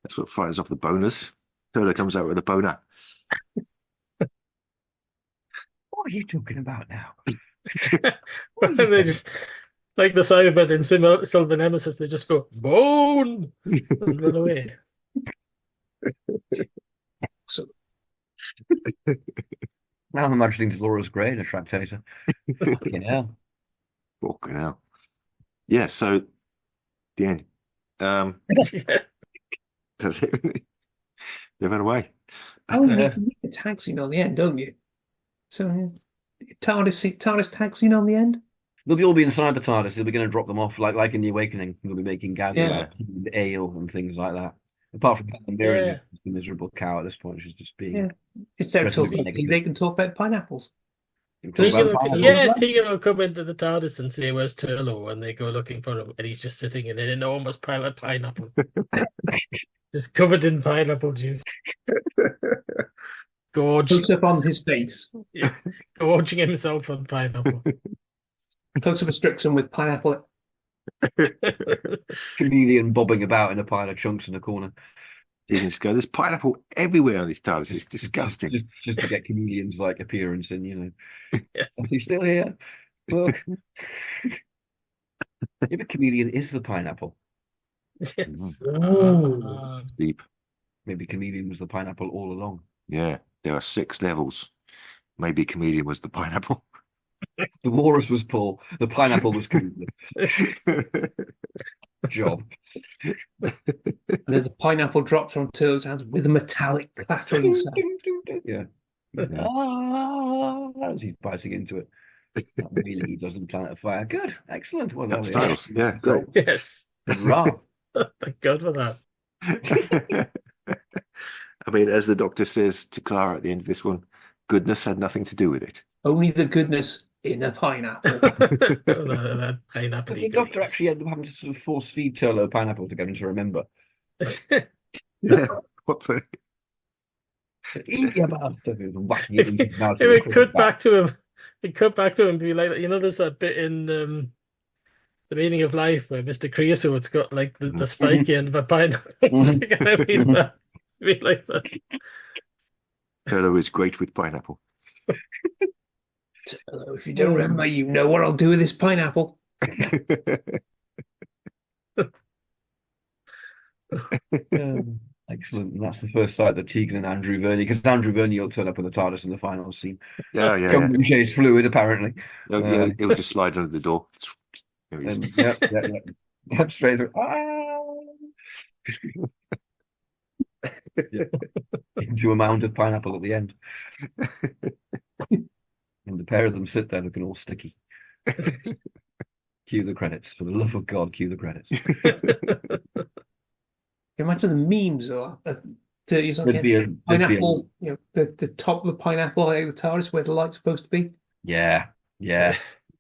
Speaker 8: That's what fires off the bonus. Turner comes out with a boner.
Speaker 9: What are you talking about now?
Speaker 15: They just, like the Cybermen in Silver Nemesis, they just go, bone! And run away.
Speaker 4: So,
Speaker 9: now I'm imagining Dolores Gray in a Tractator. Fucking hell.
Speaker 8: Fucking hell. Yeah, so the end. That's it. They went away.
Speaker 4: oh, you can make a tag scene on the end, don't you? So, TARDIS tag scene on the end?
Speaker 9: They'll all be inside the TARDIS. They'll be going to drop them off, like in The Awakening. They'll be making gathering ale and things like that. Apart from Helen Mirren, the miserable cow at this point, she's just being.
Speaker 4: Yeah. It's their talking. They can talk about pineapples.
Speaker 15: Tegan will come into the TARDIS and say, "Where's Turlo?" And they go looking for him, and he's just sitting in an enormous pile of pineapple, just covered in pineapple juice.
Speaker 4: Close up on his face.
Speaker 15: Yeah, gorging himself on pineapple.
Speaker 4: Close up a Strixon with pineapple.
Speaker 9: Chameleon bobbing about in a pile of chunks in the corner.
Speaker 8: You can just go, there's pineapple everywhere on this TARDIS. It's disgusting.
Speaker 9: Just to get Chameleon's like appearance in, you know. Yes. Is he still here? Look. Maybe Chameleon is the pineapple.
Speaker 15: Yes.
Speaker 8: Deep.
Speaker 9: Maybe Chameleon was the pineapple all along.
Speaker 8: Yeah, there are 6 levels. Maybe Chameleon was the pineapple.
Speaker 9: The walrus was Paul. The pineapple was Chameleon. Job.
Speaker 4: There's a pineapple drops from Turtle's hands with a metallic clattering sound.
Speaker 9: Yeah. As he's biting into it. That really he doesn't Planet of Fire. Good. Excellent. Well, there we are.
Speaker 8: Yeah, great.
Speaker 15: Yes.
Speaker 9: Right.
Speaker 15: Thank God for that.
Speaker 8: I mean, as the Doctor says to Clara at the end of this one, goodness had nothing to do with it.
Speaker 4: Only the goodness in a pineapple.
Speaker 15: Pineapple.
Speaker 9: The Doctor actually ended up having to sort of force feed Turlo pineapple to get him to remember.
Speaker 8: Yeah. What the?
Speaker 9: Eat your bastard.
Speaker 15: It would cut back to him. It cut back to him and be like, you know, there's that bit in The Meaning of Life where Mr. Creosote's got like the spiky end of a pineapple sticking out his mouth. Be like that.
Speaker 8: Turlo is great with pineapple.
Speaker 4: Turlo, if you don't remember, you know what I'll do with this pineapple.
Speaker 9: Excellent. And that's the first sight that Tegan and Andrew Verney, because Andrew Verney will turn up in the TARDIS in the final scene.
Speaker 8: Yeah.
Speaker 9: Come and chase fluid, apparently.
Speaker 8: Yeah, he'll just slide under the door.
Speaker 9: Yep, straight through. Into a mound of pineapple at the end. And the pair of them sit there looking all sticky. Cue the credits. For the love of God, cue the credits.
Speaker 4: Imagine the memes are
Speaker 9: There'd
Speaker 4: pineapple, you know, the top of the pineapple out of the TARDIS where the light's supposed to be.
Speaker 9: Yeah.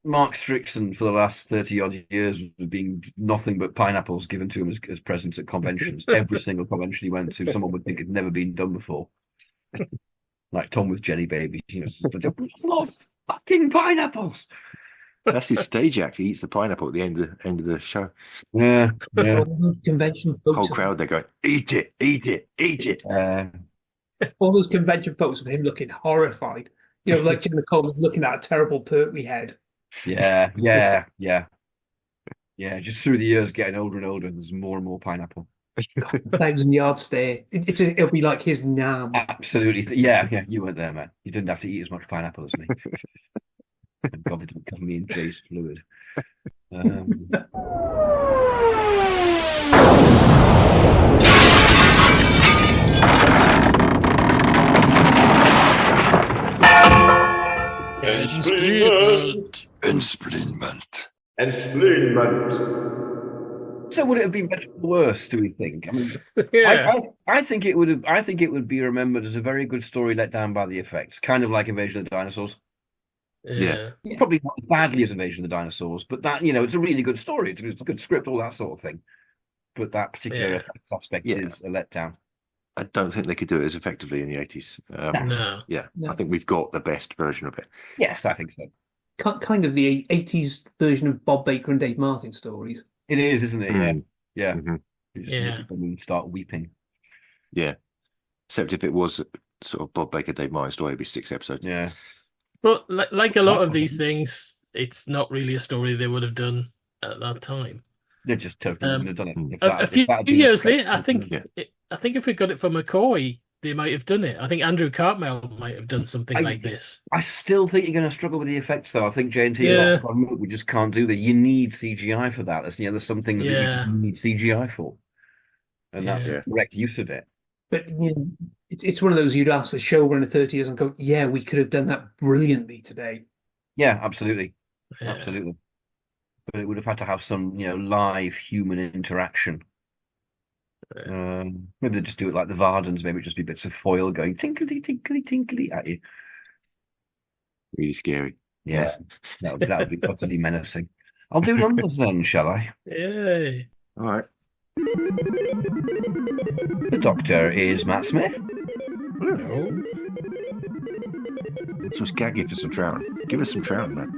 Speaker 9: Mark Strickson for the last 30-odd years was being nothing but pineapples given to him as presents at conventions. Every single convention he went to, someone would think it'd never been done before. Like Tom with Jelly Babies, more fucking pineapples.
Speaker 8: That's his stage act. He eats the pineapple at the end of the show.
Speaker 9: Yeah.
Speaker 4: Convention
Speaker 8: Whole crowd, they're going, eat it, eat it, eat it.
Speaker 4: All those convention photos of him looking horrified. Like Jim Coleman's looking at a terrible turkey head.
Speaker 9: Yeah. Just through the years, getting older and older, there's more and more pineapple.
Speaker 4: 1,000-yard stare. It'll be like his nam.
Speaker 9: Absolutely. Yeah. You weren't there, man. You didn't have to eat as much pineapple as me. And God, they didn't cover me in Jay's fluid.
Speaker 11: Explainment.
Speaker 9: So would it have been better or worse, do we think? I mean, I think it would have. I think it would be remembered as a very good story let down by the effects, kind of like Invasion of the Dinosaurs.
Speaker 8: Yeah.
Speaker 9: Probably not as badly as Invasion of the Dinosaurs, but that it's a really good story. It's a good script, all that sort of thing. But that particular effects aspect is a letdown.
Speaker 8: I don't think they could do it as effectively in the 80s.
Speaker 15: No.
Speaker 8: Yeah, I think we've got the best version of it.
Speaker 9: Yes, I think so.
Speaker 4: Kind of the 80s version of Bob Baker and Dave Martin stories.
Speaker 9: It is, isn't it? Yeah.
Speaker 8: Mm-hmm.
Speaker 9: You just look at them and start weeping.
Speaker 8: Yeah. Except if it was sort of Bob Baker, Dave Martin story, it'd be 6 episodes.
Speaker 9: Yeah.
Speaker 15: But like a lot of these things, it's not really a story they would have done at that time.
Speaker 9: They just totally would have done it.
Speaker 15: A few years later, I think if we got it from McCoy, they might have done it. I think Andrew Cartmel might have done something like this.
Speaker 9: I still think you're going to struggle with the effects, though. I think J&T we just can't do that. You need CGI for that. There's some things that you need CGI for, and that's the correct use of it.
Speaker 4: But it's one of those you'd ask the showrunner 30 years and go, "Yeah, we could have done that brilliantly today."
Speaker 9: Yeah, absolutely, absolutely. But it would have had to have some, live human interaction. Maybe they just do it like the Vardens. Maybe it just be bits of foil going tinkly, tinkly, tinkly at you.
Speaker 8: Really scary.
Speaker 9: Yeah, that would be utterly menacing. I'll do numbers then, shall I?
Speaker 15: Yay!
Speaker 8: All right.
Speaker 9: The Doctor is Matt Smith.
Speaker 15: Hello.
Speaker 8: Some scaggy for some trout. Give us some trout, man.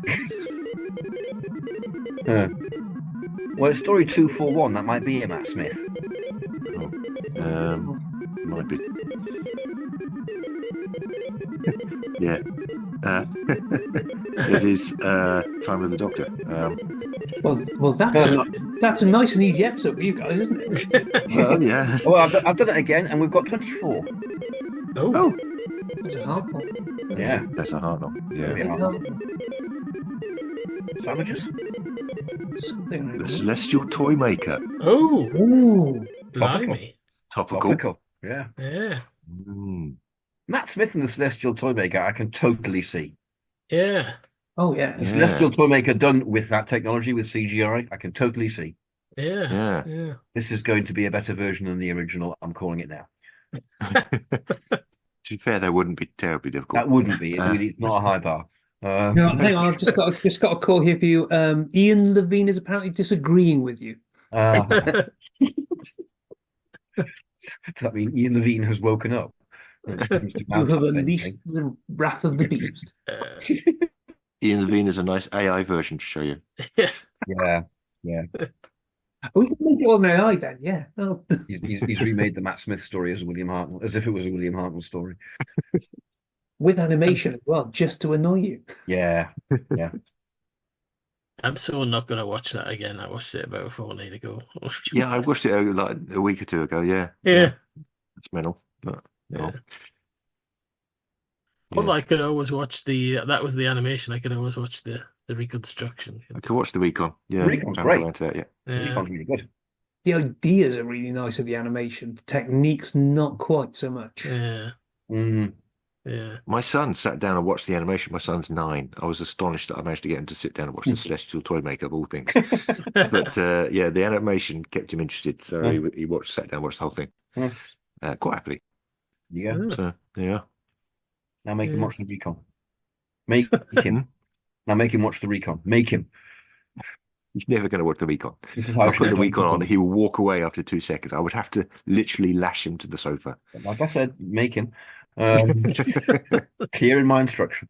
Speaker 9: Well, it's story 241. That might be a Matt Smith.
Speaker 8: Might be. Yeah. It is Time of the Doctor.
Speaker 4: Well, that's a nice and easy episode for you guys, isn't it?
Speaker 8: Well, yeah.
Speaker 9: Well, I've done it again, and we've got 24.
Speaker 15: Oh.
Speaker 4: That's a hard one.
Speaker 9: Yeah.
Speaker 8: That's a hard one. Yeah.
Speaker 9: Savages?
Speaker 4: Something like
Speaker 8: The Celestial Toy Maker.
Speaker 15: Oh.
Speaker 4: Ooh.
Speaker 15: Blimey.
Speaker 8: Topical.
Speaker 9: Yeah.
Speaker 15: Yeah.
Speaker 9: Matt Smith and the Celestial Toymaker, I can totally see.
Speaker 15: Yeah.
Speaker 4: Oh, yeah.
Speaker 9: The Celestial Toymaker done with that technology, with CGI, I can totally see.
Speaker 15: Yeah.
Speaker 9: This is going to be a better version than the original. I'm calling it now.
Speaker 8: To be fair, that wouldn't be terribly difficult.
Speaker 9: That wouldn't be. It's not a high bar.
Speaker 4: Hang on, I've just got a call here for you. Ian Levine is apparently disagreeing with you.
Speaker 9: Does that mean Ian Levine has woken up?
Speaker 4: You have unleashed the wrath of the beast.
Speaker 8: Ian Levine is a nice AI version to show you.
Speaker 9: Yeah.
Speaker 4: We can make it on AI then, yeah. Oh.
Speaker 9: He's remade the Matt Smith story as William Hartnell, as if it was a William Hartnell story.
Speaker 4: With animation as well, just to annoy you.
Speaker 9: Yeah.
Speaker 15: I'm so not going to watch that again. I watched it about a fortnight ago.
Speaker 8: Yeah, I watched it like a week or two ago. Yeah. It's mental, but
Speaker 15: Well, I could always watch that was the animation. I could always watch the reconstruction.
Speaker 8: I could watch the Recon. Yeah,
Speaker 9: Recon's great.
Speaker 15: Recon's
Speaker 9: really good.
Speaker 4: The ideas are really nice of the animation. The technique's not quite so much.
Speaker 15: Yeah.
Speaker 8: Yeah. My son sat down and watched the animation. My son's 9. I was astonished that I managed to get him to sit down and watch the Celestial Toymaker of all things. But the animation kept him interested, so he sat down, watched the whole thing quite happily.
Speaker 9: Yeah.
Speaker 8: So yeah.
Speaker 9: Now make him watch the Recon. Make him. Now make him watch the Recon. Make him.
Speaker 8: He's never going to watch the Recon. I put the Recon on. He will walk away after 2 seconds. I would have to literally lash him to the sofa.
Speaker 9: Like I said, make him. Clear in my instruction.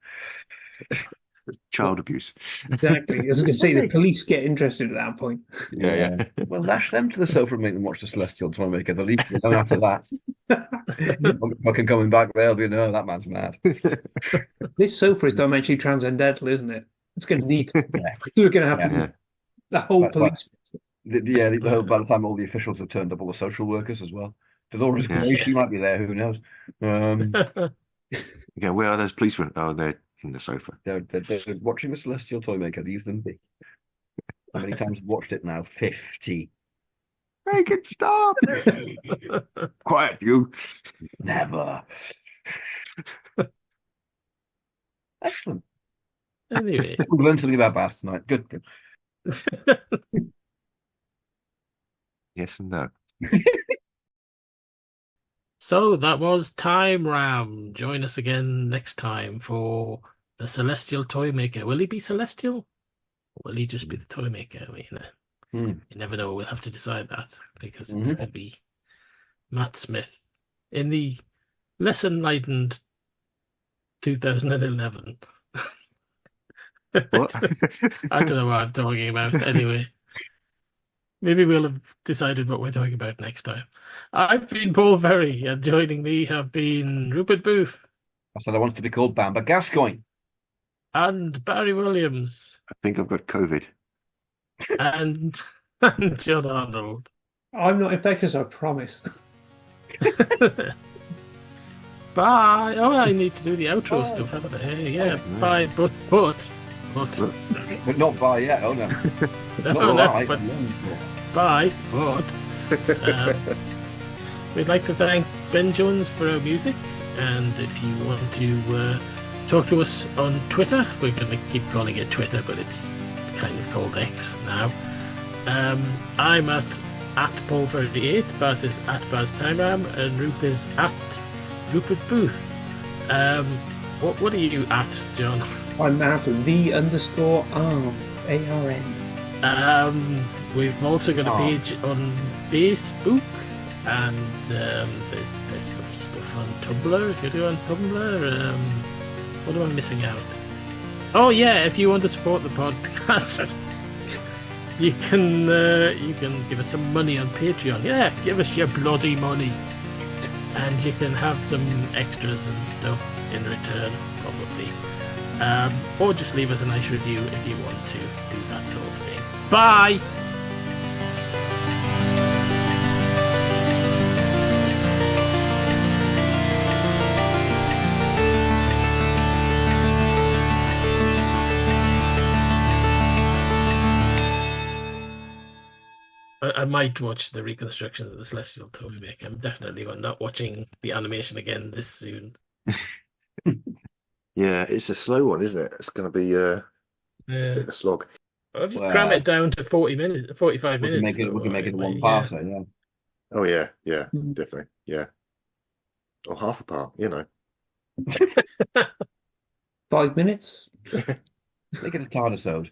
Speaker 8: Child abuse.
Speaker 4: Exactly. I was going to say the police get interested at that point.
Speaker 8: Yeah.
Speaker 9: Well, lash them to the sofa and make them watch the Celestial Toymaker. They'll leave them alone after that. Fucking coming back, they'll be, no, that man's mad.
Speaker 4: This sofa is dimensionally transcendental, isn't it? It's going to need. We're going to have to. The whole police.
Speaker 9: By the time all the officials have turned up, all the social workers as well. Dolores Grace, she might be there. Who knows?
Speaker 8: Yeah, where are those policemen? Oh, they're in the sofa.
Speaker 9: They're watching the Celestial Toymaker. Leave them be. How many times have watched it now? 50.
Speaker 8: Make it stop. Quiet, you.
Speaker 9: Never. Excellent.
Speaker 15: Anyway,
Speaker 9: we've learned something about Bass tonight. Good.
Speaker 8: Yes and no.
Speaker 15: So that was Time Ram. Join us again next time for the Celestial Toymaker. Will he be celestial? Or will he just be the Toymaker? You never know. We'll have to decide that because it's going to be Matt Smith in the less enlightened 2011.
Speaker 8: What?
Speaker 15: I don't know what I'm talking about. Anyway, maybe we'll have decided what we're talking about next time. I've been Paul Ferry, and joining me have been Rupert Booth.
Speaker 9: I said I wanted to be called Bamba Gascoigne.
Speaker 15: And Barry Williams.
Speaker 8: I think I've got COVID.
Speaker 15: And Jon Arnold.
Speaker 4: I'm not infectious, I promise.
Speaker 15: Bye. Oh, I need to do the outro stuff, haven't I? Yeah. Bye. But
Speaker 9: not bye yet. Oh no.
Speaker 15: But bye. But we'd like to thank Ben Jones for our music, and if you want to talk to us on Twitter, we're going to keep calling it Twitter, but it's kind of called X now. I'm at Paul38, Baz is at Baz Timeram, and Roop is at Rupert Booth. What are you at, John?
Speaker 4: I'm at _arm, ARN.
Speaker 15: We've also got a page on Facebook, and there's some stuff on Tumblr. If you do on Tumblr, what am I missing out? Oh yeah, if you want to support the podcast, you can give us some money on Patreon. Yeah, give us your bloody money, and you can have some extras and stuff in return, probably. Or just leave us a nice review if you want to do that sort of thing. Bye! I might watch the reconstruction of the Celestial Toymaker. I'm definitely not watching the animation again this soon.
Speaker 8: Yeah, it's a slow one, isn't it? It's going to be a bit of a slog.
Speaker 15: I'll just cram it down to 45 minutes.
Speaker 9: We can make it one parter, yeah.
Speaker 8: Oh, yeah, definitely, yeah. Or half a part,
Speaker 4: 5 minutes?
Speaker 9: Make it a TARDIS-ode.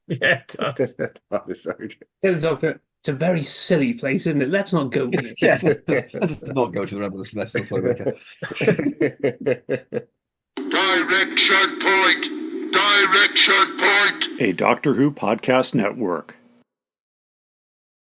Speaker 15: Yeah,
Speaker 8: TARDIS-ode.
Speaker 4: Doctor, it's a very silly place, isn't it? Let's not go there.
Speaker 9: Yes, let's not go to the Realm of the Celestial Toymaker.
Speaker 11: Direction point! Direction point!
Speaker 14: A Doctor Who podcast network.